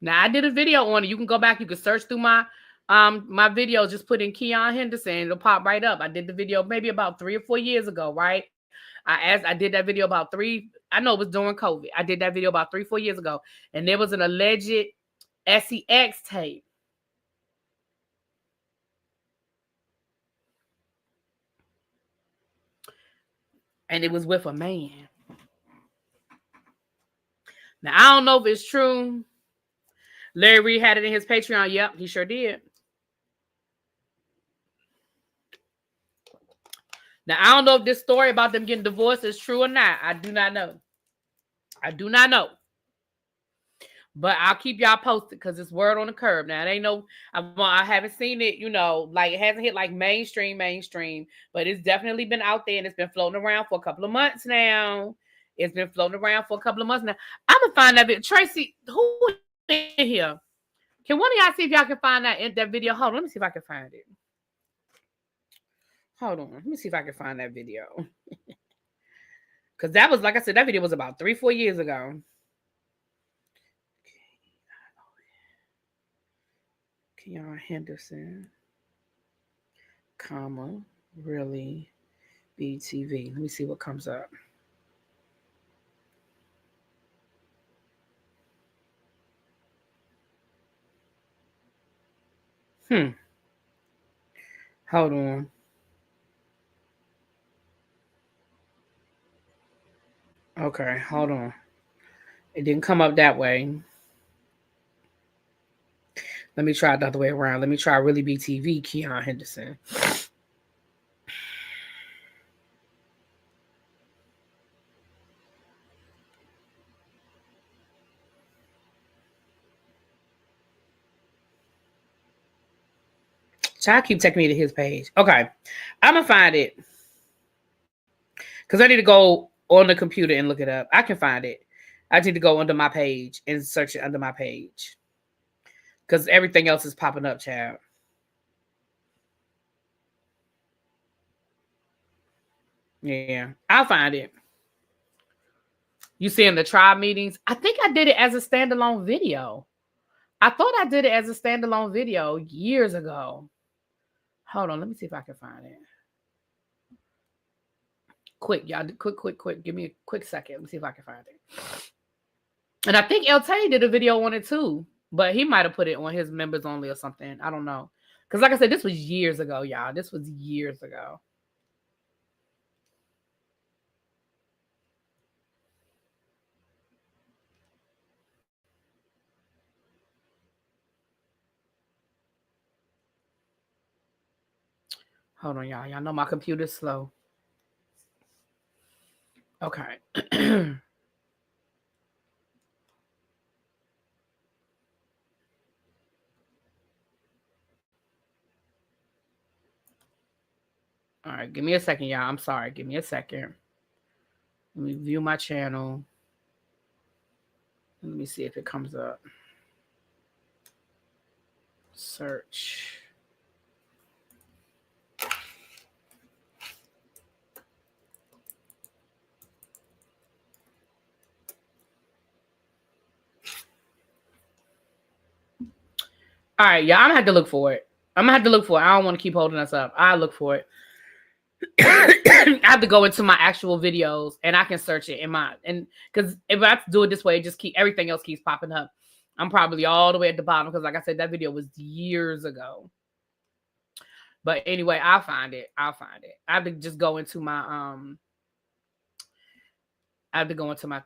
Now, I did a video on it. You can go back. You can search through my videos. Just put in Keon Henderson. It'll pop right up. I did the video maybe about 3 or 4 years ago, right? I did that video about 3. I know it was during COVID. I did that video about 3, 4 years ago. And there was an alleged SEX tape. And it was with a man. Now, I don't know if it's true. Larry Reid had it in his Patreon. Yep, he sure did. Now, I don't know if this story about them getting divorced is true or not. I do not know. I do not know. But I'll keep y'all posted because it's word on the curb. Now, it ain't no, I haven't seen it, like it hasn't hit like mainstream, but it's definitely been out there and it's been floating around for a couple of months now. I'm going to find that video. Tracy, who in here? Can one of y'all see if y'all can find that video? Hold on, let me see if I can find it. Hold on, let me see if I can find that video. Because that was, like I said, that video was about 3, 4 years ago. Keon Henderson, Really BTV. Let me see what comes up. Hold on. Okay, hold on. It didn't come up that way. Let me try it the other way around. Let me try Really BTV, Keon Henderson. Child keep taking me to his page. Okay, I'm going to find it. Because I need to go on the computer and look it up. I can find it. I need to go under my page and search it under my page. Because everything else is popping up, child. Yeah, I'll find it. You see in the tribe meetings? I think I did it as a standalone video. I thought I did it as a standalone video years ago. Hold on, let me see if I can find it. Quick, y'all. Quick. Give me a quick second. Let me see if I can find it. And I think El Tay did a video on it too. But he might have put it on his members only or something. I don't know. Because like I said, this was years ago, y'all. This was years ago. Hold on, y'all. Y'all know my computer's slow. Okay. All right, give me a second, y'all. I'm sorry. Give me a second. Let me view my channel. Let me see if it comes up. Search. All right, y'all. I'm gonna have to look for it. I don't want to keep holding us up. I'll look for it. I have to go into my actual videos and I can search it because if I do it this way, everything else keeps popping up. I'm probably all the way at the bottom because, like I said, that video was years ago. But anyway, I'll find it. I have to just go into my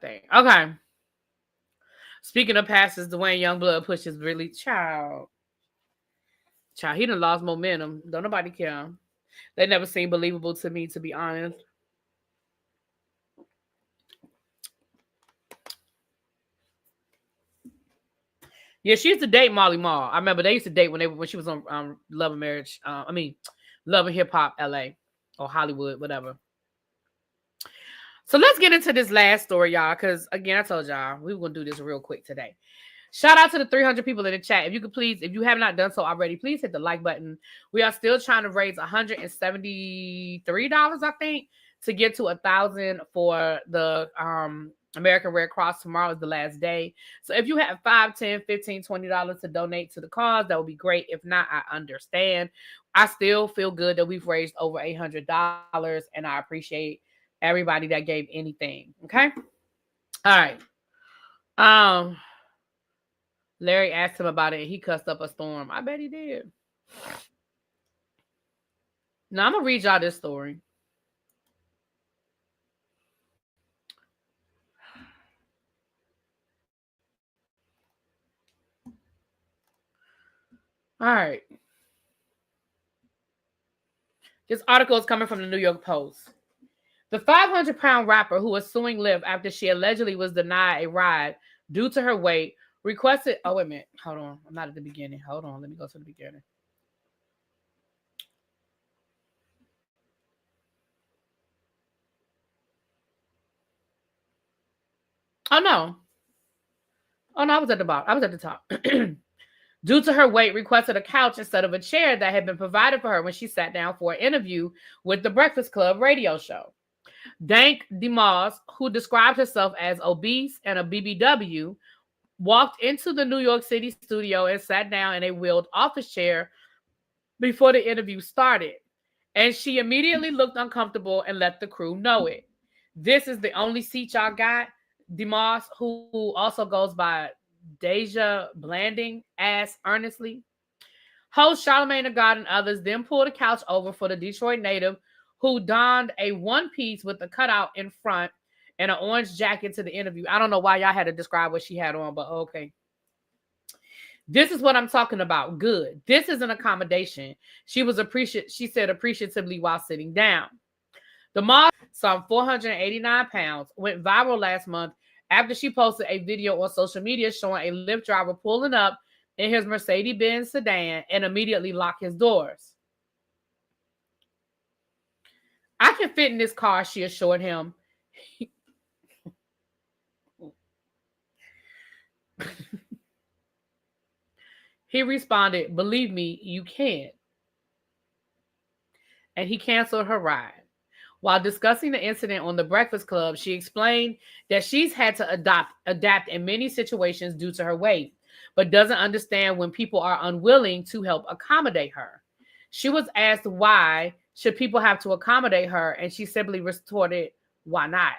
thing. Okay. Speaking of passes, Dwayne Youngblood pushes really child. He done lost momentum. Don't nobody care. They never seemed believable to me, to be honest. Yeah, she used to date Molly Mall. I remember they used to date when she was on Love and Marriage. Love and Hip Hop LA or Hollywood, whatever. So let's get into this last story, y'all, because again, I told y'all we were going to do this real quick today. Shout out to the 300 people in the chat. If you could please, if you have not done so already, please hit the like button. We are still trying to raise $173, I think, to get to 1,000 for the American Red Cross. Tomorrow is the last day. So if you have $5, $10, $15, $20 to donate to the cause, that would be great. If not, I understand. I still feel good that we've raised over $800, and I appreciate everybody that gave anything. Okay. All right. Larry asked him about it, and he cussed up a storm. I bet he did. Now, I'm going to read y'all this story. All right. This article is coming from the New York Post. The 500-pound rapper who was suing Lyft after she allegedly was denied a ride due to her weight requested... Oh, wait a minute. Hold on. I'm not at the beginning. Hold on. Let me go to the beginning. Oh, no. Oh, no. I was at the bottom. I was at the top. Due to her weight, requested a couch instead of a chair that had been provided for her when she sat down for an interview with the Breakfast Club radio show. Dank Damoss, who described herself as obese and a BBW, walked into the New York City studio and sat down in a wheeled office chair before the interview started. And she immediately looked uncomfortable and let the crew know it. This is the only seat y'all got. Damoss, who also goes by Deja Blanding, asked earnestly. Host Charlamagne the God and others then pulled a couch over for the Detroit native, who donned a one-piece with a cutout in front and an orange jacket to the interview. I don't know why y'all had to describe what she had on, but okay. This is what I'm talking about. Good. This is an accommodation. She said appreciatively while sitting down. The model, some 489 pounds, went viral last month after she posted a video on social media showing a Lyft driver pulling up in his Mercedes-Benz sedan and immediately lock his doors. I can fit in this car, she assured him. He responded, believe me, you can. And he canceled her ride. While discussing the incident on The Breakfast Club, she explained that she's had to adapt in many situations due to her weight, but doesn't understand when people are unwilling to help accommodate her. She was asked why should people have to accommodate her, and she simply retorted, why not?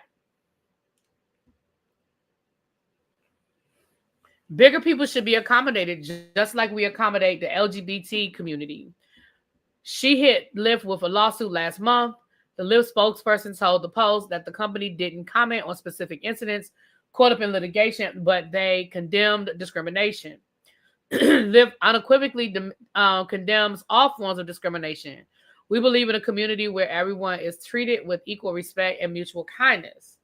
Bigger people should be accommodated just like we accommodate the LGBT community. She hit Lyft with a lawsuit last month. The Lyft spokesperson told the Post that the company didn't comment on specific incidents caught up in litigation, but they condemned discrimination. Lyft unequivocally condemns all forms of discrimination. We believe in a community where everyone is treated with equal respect and mutual kindness.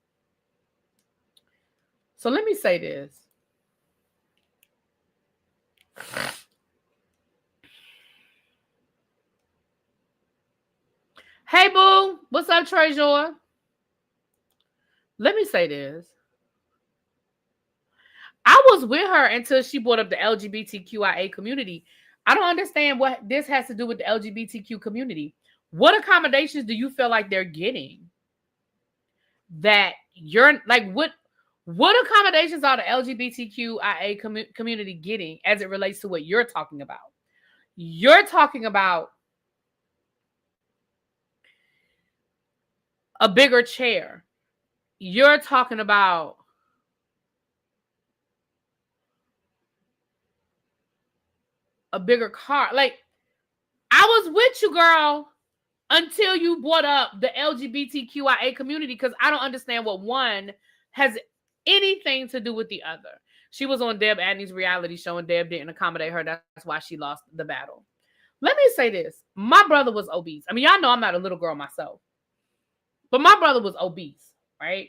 So let me say this. Hey, boo. What's up, Treasure? Let me say this. I was with her until she brought up the LGBTQIA community. I don't understand what this has to do with the LGBTQ community. What accommodations do you feel like they're getting? That you're like, what accommodations are the LGBTQIA community getting as it relates to what you're talking about? You're talking about a bigger chair. You're talking about a bigger car. Like, I was with you, girl, until you brought up the LGBTQIA community, because I don't understand what one has anything to do with the other. She was on Deb Adney's reality show, and Deb didn't accommodate her. That's why she lost the battle. Let me say this. My brother was obese. I mean, y'all know I'm not a little girl myself. But my brother was obese, right?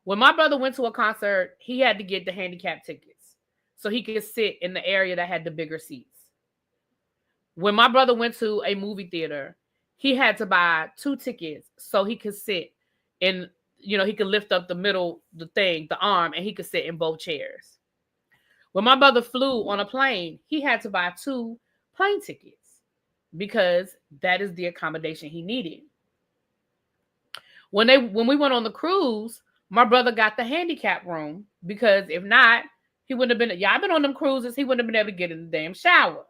When my brother went to a concert, he had to get the handicap tickets so he could sit in the area that had the bigger seats. When my brother went to a movie theater, he had to buy 2 tickets so he could sit in, he could lift up the arm, and he could sit in both chairs. When my brother flew on a plane, he had to buy 2 plane tickets because that is the accommodation he needed. When we went on the cruise, my brother got the handicap room because if not, he wouldn't have been. Yeah, I've been on them cruises. He wouldn't have been able to get in the damn shower.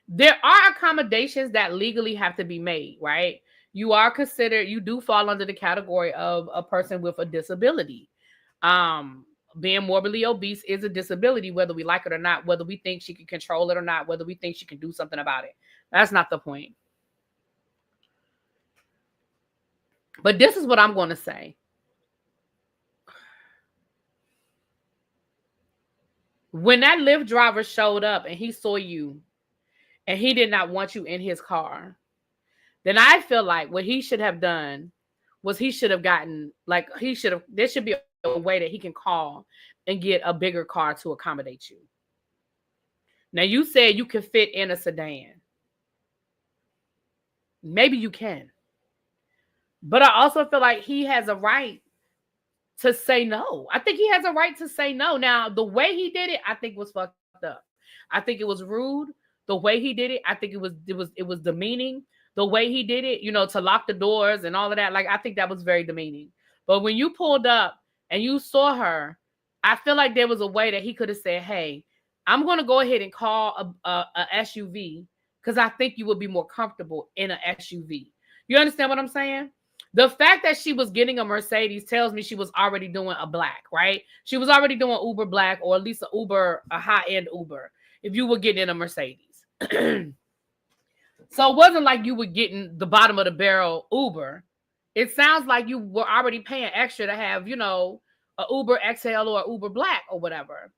There are accommodations that legally have to be made, right? You do fall under the category of a person with a disability. Being morbidly obese is a disability, whether we like it or not, whether we think she can control it or not, whether we think she can do something about it. That's not the point. But this is what I'm going to say. When that Lyft driver showed up and he saw you and he did not want you in his car, then I feel like what he should have done was there should be a way that he can call and get a bigger car to accommodate you. Now, you said you can fit in a sedan. Maybe you can. But I also feel like he has a right to say no. I think he has a right to say no. Now, the way he did it, I think was fucked up. I think it was rude. The way he did it, I think it was demeaning. The way he did it, to lock the doors and all of that, like, I think that was very demeaning. But when you pulled up and you saw her, I feel like there was a way that he could have said, hey, I'm going to go ahead and call a SUV because I think you would be more comfortable in an SUV. You understand what I'm saying? The fact that she was getting a Mercedes tells me she was already doing a black, right? She was already doing Uber black, or at least a high-end Uber, if you were getting in a Mercedes. So it wasn't like you were getting the bottom of the barrel Uber. It sounds like you were already paying extra to have, a Uber XL or Uber black or whatever.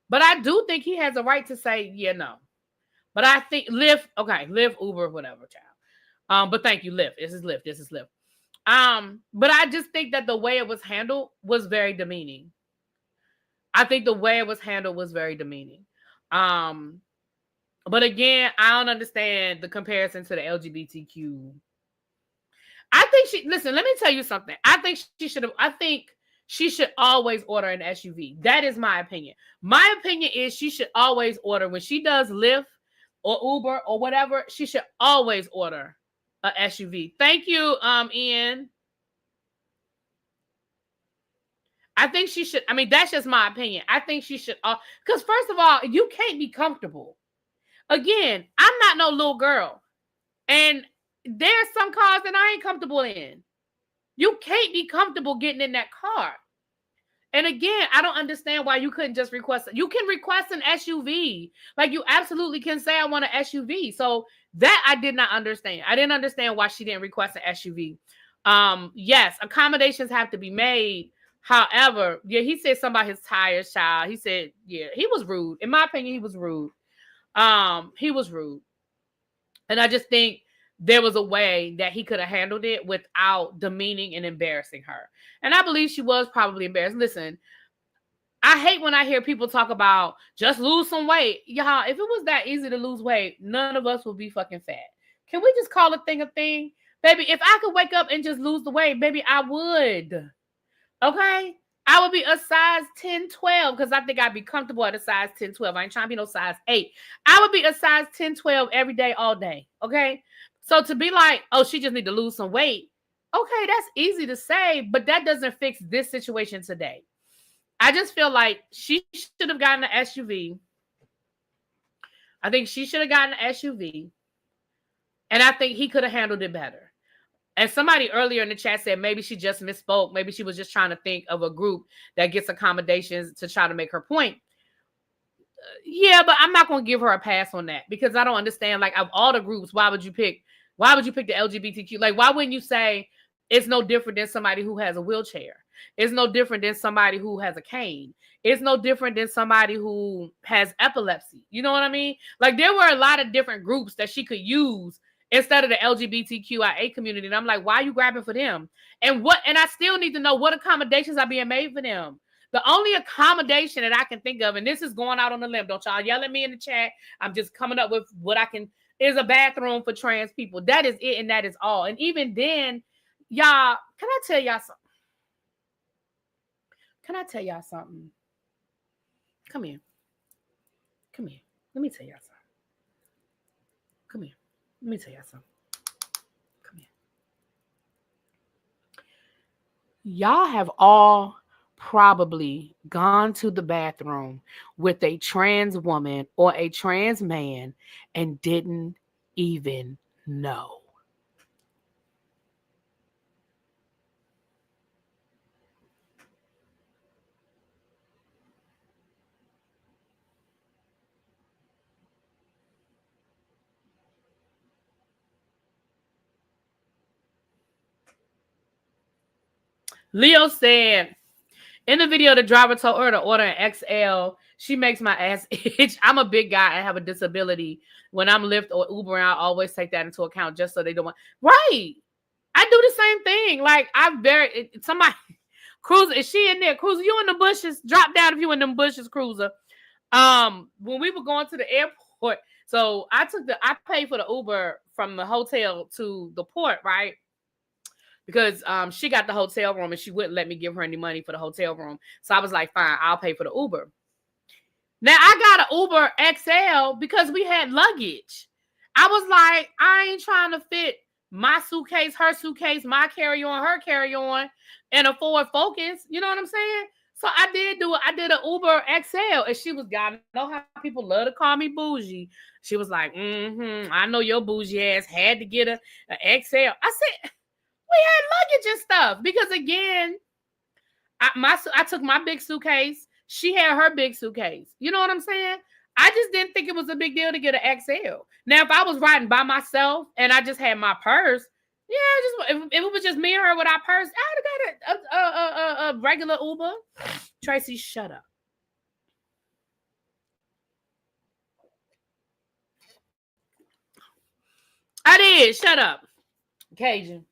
But I do think he has a right to say, yeah, no. But I think Lyft, Uber, whatever, child. But thank you, Lyft. This is Lyft. But I just think that the way it was handled was very demeaning. But again, I don't understand the comparison to the LGBTQ. Listen, let me tell you something. I think she should always order an SUV. That is my opinion. My opinion is she should always order, when she does Lyft or Uber or whatever, she should always order a SUV. Thank you, Ian. I think she should. I mean, that's just my opinion. I think she should. Because first of all, you can't be comfortable. Again, I'm not no little girl. And there's some cars that I ain't comfortable in. You can't be comfortable getting in that car. And again, I don't understand why you couldn't just request. You can request an SUV. Like, you absolutely can say, I want an SUV. So that I did not understand. I didn't understand why she didn't request an SUV. Yes, accommodations have to be made. However, yeah, he said something about his tires, child. He said, yeah, he was rude. In my opinion, he was rude. He was rude. And I just think there was a way that he could have handled it without demeaning and embarrassing her. And I believe she was probably embarrassed. Listen, I hate when I hear people talk about just lose some weight. Y'all, if it was that easy to lose weight, none of us would be fucking fat. Can we just call a thing a thing? Baby, if I could wake up and just lose the weight, baby, I would. Okay? I would be a size 10, 12 because I think I'd be comfortable at a size 10, 12. I ain't trying to be no size 8. I would be a size 10, 12 every day, all day. Okay? So to be like, oh, she just need to lose some weight. Okay, that's easy to say, but that doesn't fix this situation today. I just feel like she should have gotten an SUV. I think she should have gotten an SUV. And I think he could have handled it better. And somebody earlier in the chat said maybe she just misspoke. Maybe she was just trying to think of a group that gets accommodations to try to make her point. Yeah, but I'm not going to give her a pass on that because I don't understand. Like, of all the groups, why would you pick the LGBTQ? Like, why wouldn't you say it's no different than somebody who has a wheelchair? It's no different than somebody who has a cane. It's no different than somebody who has epilepsy. You know what I mean? Like, there were a lot of different groups that she could use instead of the LGBTQIA community. And I'm like, why are you grabbing for them? And I still need to know what accommodations are being made for them. The only accommodation that I can think of, and this is going out on the limb, don't y'all yell at me in the chat. I'm just coming up with what I can, is a bathroom for trans people. That is it, and that is all. And even then, y'all, can I tell y'all something? Come here. Let me tell y'all something. Come here. Let me tell y'all something. Come here. Y'all have all probably gone to the bathroom with a trans woman or a trans man and didn't even know. Leo said, in the video, the driver told her to order an XL. She makes my ass itch. I'm a big guy and have a disability. When I'm Lyft or Uber, I always take that into account just so they don't want. Right. I do the same thing. Like, somebody, Cruiser, is she in there? Cruiser, you in the bushes? Drop down if you in them bushes, Cruiser. When we were going to the airport, so I paid for the Uber from the hotel to the port, right? Because she got the hotel room and she wouldn't let me give her any money for the hotel room. So I was like, fine, I'll pay for the Uber. Now I got an Uber XL because we had luggage. I was like, I ain't trying to fit my suitcase, her suitcase, my carry-on, her carry-on, and a Ford Focus. You know what I'm saying? So I did an Uber XL, and she was, God, I know how people love to call me bougie. She was like, I know your bougie ass had to get an XL. I said, we had luggage and stuff because, again, I took my big suitcase. She had her big suitcase. You know what I'm saying? I just didn't think it was a big deal to get an XL. Now, if I was riding by myself and I just had my purse, yeah, if it was just me and her with our purse, I would have got a regular Uber. Tracy, shut up. I did. Shut up. Cajun.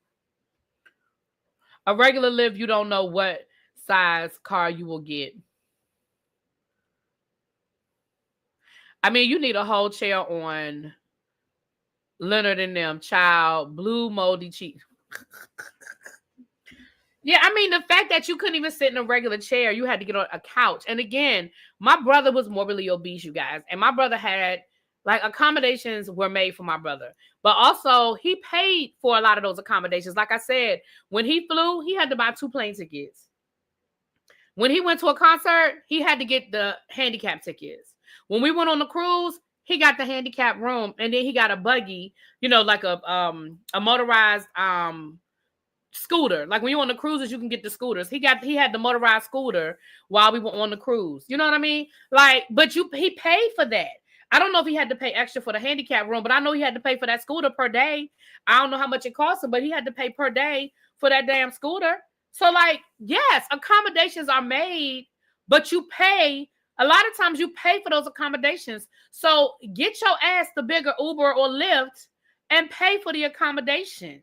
A regular Lyft, you don't know what size car you will get. I mean, you need a whole chair on Leonard and them, child, blue moldy cheeks. Yeah, I mean, the fact that you couldn't even sit in a regular chair, you had to get on a couch. And again, my brother was morbidly obese, you guys. And my brother had, like, accommodations were made for my brother. But also, he paid for a lot of those accommodations. Like I said, when he flew, he had to buy 2 plane tickets. When he went to a concert, he had to get the handicap tickets. When we went on the cruise, he got the handicap room, and then he got a buggy, you know, like a motorized scooter. Like when you're on the cruises, you can get the scooters. He had the motorized scooter while we were on the cruise. You know what I mean? Like, but he paid for that. I don't know if he had to pay extra for the handicap room, but I know he had to pay for that scooter per day. I don't know how much it cost him, but he had to pay per day for that damn scooter. So, like, yes, accommodations are made, but you pay. A lot of times you pay for those accommodations. So get your ass the bigger Uber or Lyft and pay for the accommodation.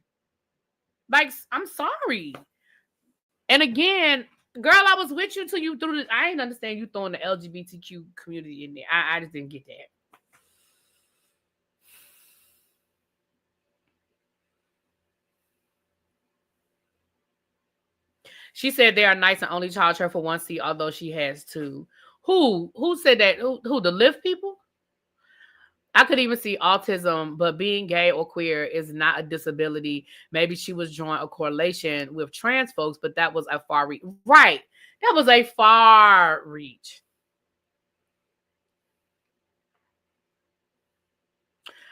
Like, I'm sorry. And again, girl, I was with you till you threw this. I didn't understand you throwing the LGBTQ community in there. I just didn't get that. She said they are nice and only charge her for 1 seat, although she has 2. Who said that? Who the Lyft people? I could even see autism, but being gay or queer is not a disability. Maybe she was drawing a correlation with trans folks, but that was a far reach. Right. That was a far reach.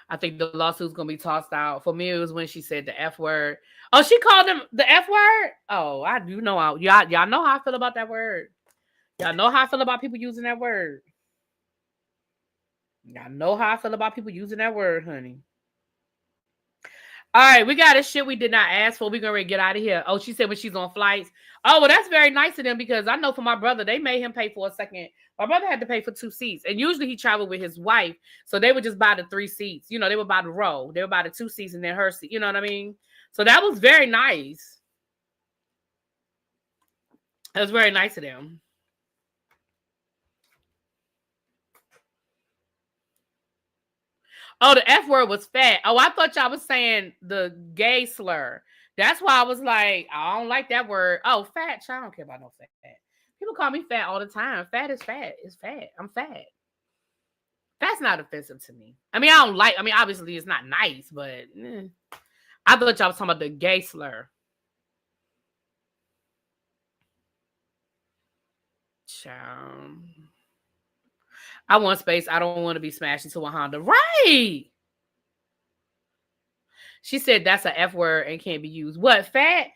I think the lawsuit's going to be tossed out. For me, it was when she said the F word. Oh, she called him the F word? Oh, I do know. Y'all know how I feel about that word. Y'all know how I feel about people using that word. Y'all know how I feel about people using that word, honey. All right, we got a shit we did not ask for. We're going to get out of here. Oh, she said when she's on flights. Oh, well, that's very nice of them because I know for my brother, they made him pay for a second. My brother had to pay for 2 seats. And usually he traveled with his wife. So they would just buy the 3 seats. You know, they would buy the row. They would buy the 2 seats and then her seat. You know what I mean? So that was very nice. It was very nice of them. Oh, the F word was fat. Oh, I thought y'all was saying the gay slur. That's why I was like, I don't like that word. Oh, fat. I don't care about no fat. People call me fat all the time. Fat is fat. It's fat. I'm fat. That's not offensive to me. I mean, obviously it's not nice, but I thought y'all was talking about the gay slur. Child. I want space. I don't want to be smashed into a Honda. Right. She said that's an F word and can't be used. What, fat?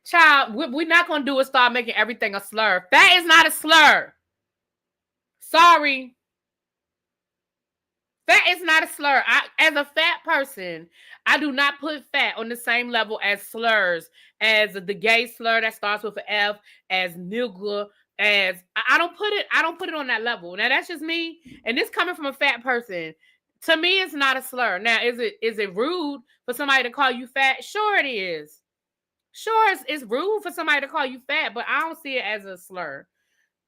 Child, we're not going to do is start making everything a slur. Fat is not a slur. Sorry. Fat is not a slur. As a fat person, I do not put fat on the same level as slurs, as the gay slur that starts with an F, as nigga, as I don't put it on that level. Now that's just me, and this coming from a fat person. To me, it's not a slur. Now, is it rude for somebody to call you fat? Sure, it is. Sure, it's rude for somebody to call you fat, but I don't see it as a slur.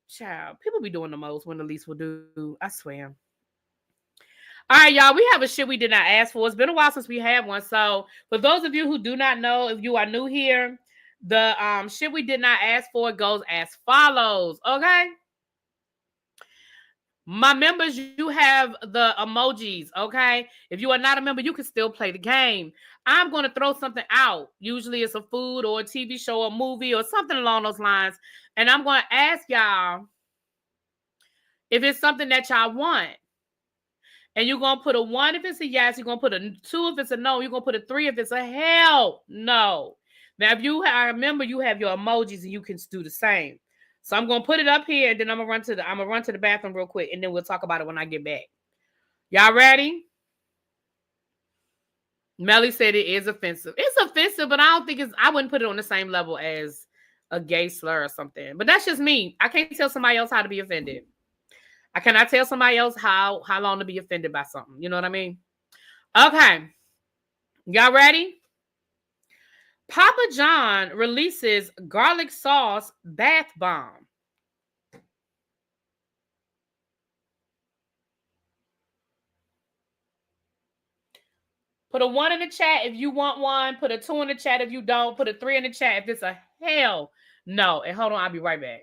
Child, people be doing the most when the least will do. I swear. All right, y'all, we have a shit we did not ask for. It's been a while since we had one. So for those of you who do not know, if you are new here, the shit we did not ask for goes as follows, okay? My members, you have the emojis, okay? If you are not a member, you can still play the game. I'm going to throw something out. Usually it's a food or a TV show or movie or something along those lines. And I'm going to ask y'all if it's something that y'all want. And you're going to put a 1 if it's a yes. You're going to put a 2 if it's a no. You're going to put a 3 if it's a hell no. Now, if you are a member, you have your emojis and you can do the same. So I'm going to put it up here, and then I'm going to run to the bathroom real quick, and then we'll talk about it when I get back. Y'all ready? Melly said it is offensive. It's offensive, but I wouldn't put it on the same level as a gay slur or something. But that's just me. I can't tell somebody else how to be offended. I cannot tell somebody else how long to be offended by something. You know what I mean? Okay. Y'all ready? Papa John releases garlic sauce bath bomb. Put a 1 in the chat if you want one. Put a 2 in the chat if you don't. Put a 3 in the chat if it's a hell no. And hold on, I'll be right back.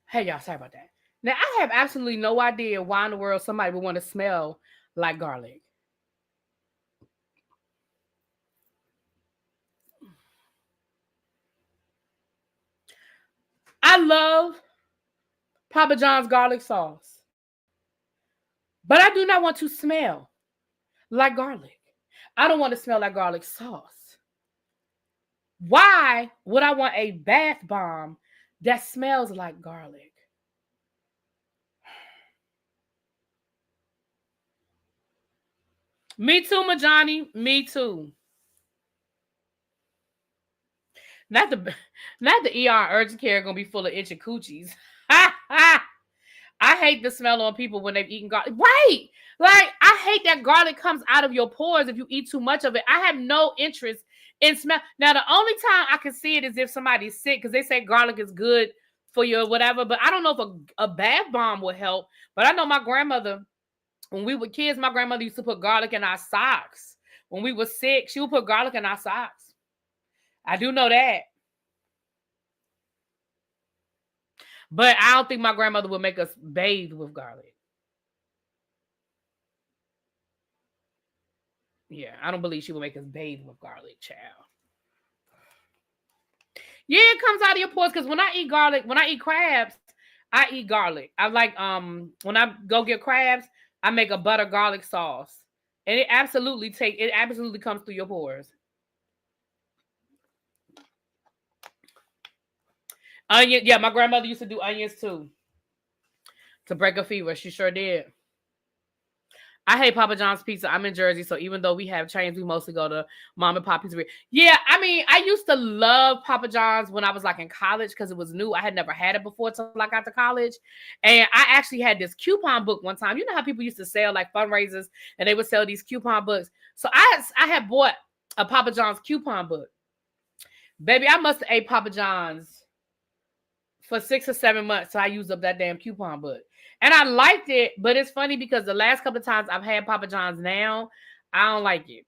Hey, y'all, sorry about that. Now, I have absolutely no idea why in the world somebody would want to smell like garlic. I love Papa John's garlic sauce, but I do not want to smell like garlic. I don't want to smell like garlic sauce. Why would I want a bath bomb that smells like garlic? Me too, Majani. Me too. Not the ER urgent care gonna be full of itchy coochies. I hate the smell on people when they've eaten garlic. Right. Like, I hate that garlic comes out of your pores if you eat too much of it. I have no interest in smell. Now, the only time I can see it is if somebody's sick, because they say garlic is good for you or whatever. But I don't know if a bath bomb would help. But I know my grandmother, when we were kids, my grandmother used to put garlic in our socks. When we were sick, she would put garlic in our socks. I do know that. But I don't think my grandmother would make us bathe with garlic. Yeah, I don't believe she would make us bathe with garlic, child. Yeah, it comes out of your pores because when I eat garlic, when I eat crabs, I eat garlic. I like when I go get crabs, I make a butter garlic sauce. And it absolutely comes through your pores. Onion, yeah, my grandmother used to do onions too. To break a fever. She sure did. I hate Papa John's pizza. I'm in Jersey, so even though we have chains, we mostly go to Mom and Pop Pizzeria. Yeah, I mean, I used to love Papa John's when I was like in college because it was new. I had never had it before till I got to college. And I actually had this coupon book one time. You know how people used to sell like fundraisers and they would sell these coupon books. So I had bought a Papa John's coupon book. Baby, I must have ate Papa John's for 6 or 7 months till I used up that damn coupon book. And I liked it, but it's funny because the last couple of times I've had Papa John's now, I don't like it.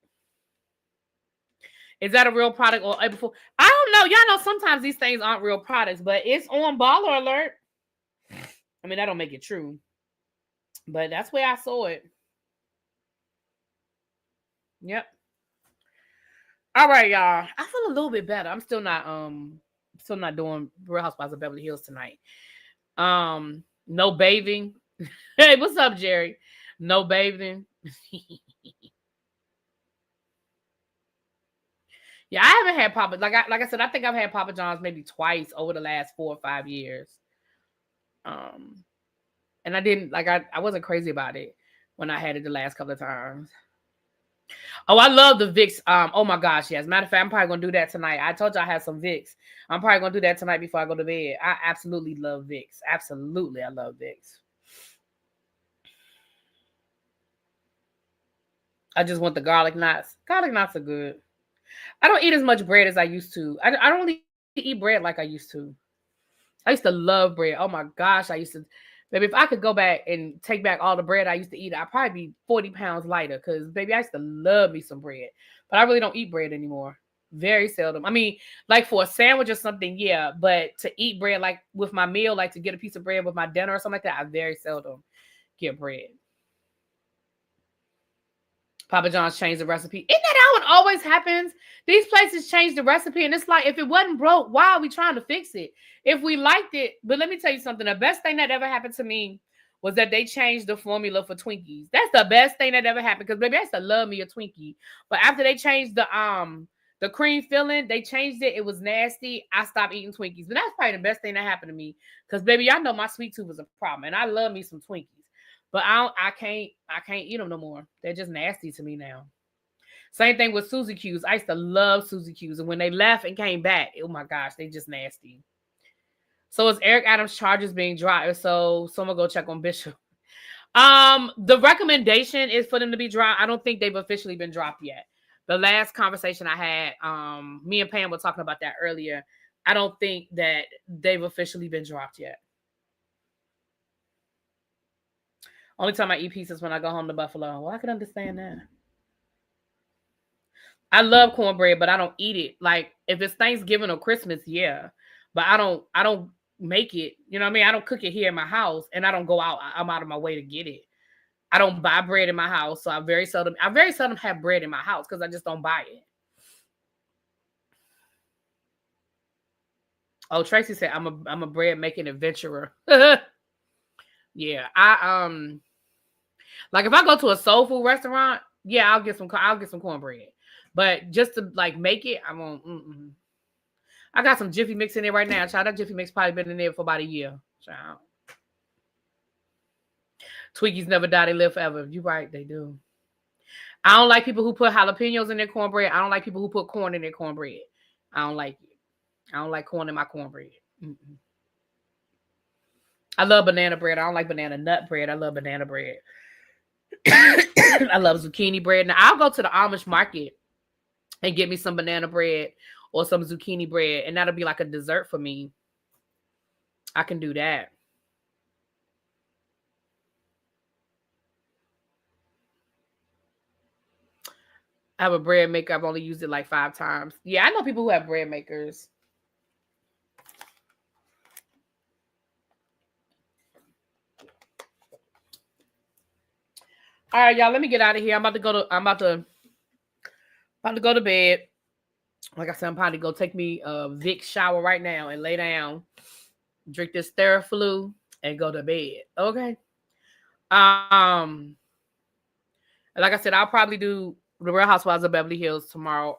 Is that a real product or before? I don't know. Y'all know sometimes these things aren't real products, but it's on Baller Alert. I mean, that don't make it true. But that's where I saw it. Yep. All right, y'all. I feel a little bit better. I'm still not doing Real Housewives of Beverly Hills tonight. No bathing. Hey, what's up, Jerry? No bathing. Yeah, I haven't had Papa. Like I said, I think I've had Papa John's maybe twice over the last 4 or 5 years. And I didn't I wasn't crazy about it when I had it the last couple of times. Oh, I love the Vicks. Oh my gosh, yes. Matter of fact, I'm probably gonna do that tonight. I told you I had some Vicks. I'm probably gonna do that tonight before I go to bed. I absolutely love Vicks. Absolutely, I love Vicks. I just want the garlic knots. Garlic knots are good. I don't eat as much bread as I used to. I don't really eat bread like I used to. I used to love bread. Oh my gosh, I used to. Baby, if I could go back and take back all the bread I used to eat, I'd probably be 40 pounds lighter. Because, baby, I used to love me some bread. But I really don't eat bread anymore. Very seldom. I mean, like for a sandwich or something, yeah. But to eat bread, like with my meal, like to get a piece of bread with my dinner or something like that, I very seldom get bread. Papa John's changed the recipe. Isn't that how it always happens? These places change the recipe, and it's like, if it wasn't broke, why are we trying to fix it? If we liked it, but let me tell you something. The best thing that ever happened to me was that they changed the formula for Twinkies. That's the best thing that ever happened, because baby, I used to love me a Twinkie. But after they changed the cream filling, they changed it. It was nasty. I stopped eating Twinkies. But that's probably the best thing that happened to me, because baby, y'all know my sweet tooth was a problem, and I love me some Twinkies. But I can't eat them no more. They're just nasty to me now. Same thing with Suzy Q's. I used to love Suzy Q's. And when they left and came back, oh my gosh, they just nasty. So is Eric Adams' charges being dropped? So someone go check on Bishop. The recommendation is for them to be dropped. I don't think they've officially been dropped yet. The last conversation I had, me and Pam were talking about that earlier. I don't think that they've officially been dropped yet. Only time I eat pizzas when I go home to Buffalo. Well, I can understand that. I love cornbread, but I don't eat it. Like if it's Thanksgiving or Christmas, yeah. But I don't make it. You know what I mean? I don't cook it here in my house, and I don't go out. I'm out of my way to get it. I don't buy bread in my house, so I very seldom have bread in my house because I just don't buy it. Oh, Tracy said I'm a bread making adventurer. Yeah, like if I go to a soul food restaurant, yeah, I'll get some cornbread. But just to like make it, I won't. I got some Jiffy Mix in there right now, child. That Jiffy Mix probably been in there for about a year, child. Twinkies never die; they live forever. You're right, they do. I don't like people who put jalapenos in their cornbread. I don't like people who put corn in their cornbread. I don't like it. I don't like corn in my cornbread. I love banana bread. I don't like banana nut bread. I love banana bread. I love zucchini bread. Now I'll go to the Amish market and get me some banana bread or some zucchini bread, and that'll be like a dessert for me. I can do that. I have a bread maker. I've only used it like 5 times. Yeah, I know people who have bread makers. All right, y'all. Let me get out of here. I'm about to go to bed. Like I said, I'm probably go take me a Vic shower right now and lay down, drink this Theraflu, and go to bed. Okay. Like I said, I'll probably do the Real Housewives of Beverly Hills tomorrow,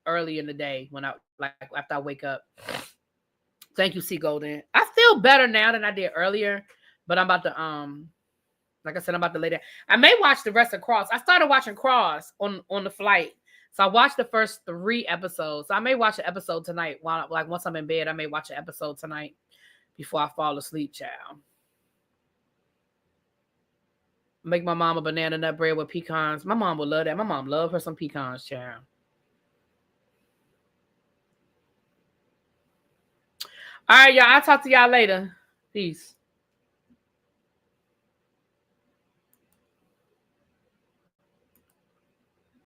early in the day when after I wake up. Thank you, C Golden. I feel better now than I did earlier, but I'm about to like I said, I'm about to lay down. I may watch the rest of Cross. I started watching Cross on the flight. So I watched the first 3 episodes. So I may watch an episode tonight. Once I'm in bed, I may watch an episode tonight before I fall asleep, child. Make my mom a banana nut bread with pecans. My mom would love that. My mom love her some pecans, child. All right, y'all. I'll talk to y'all later. Peace.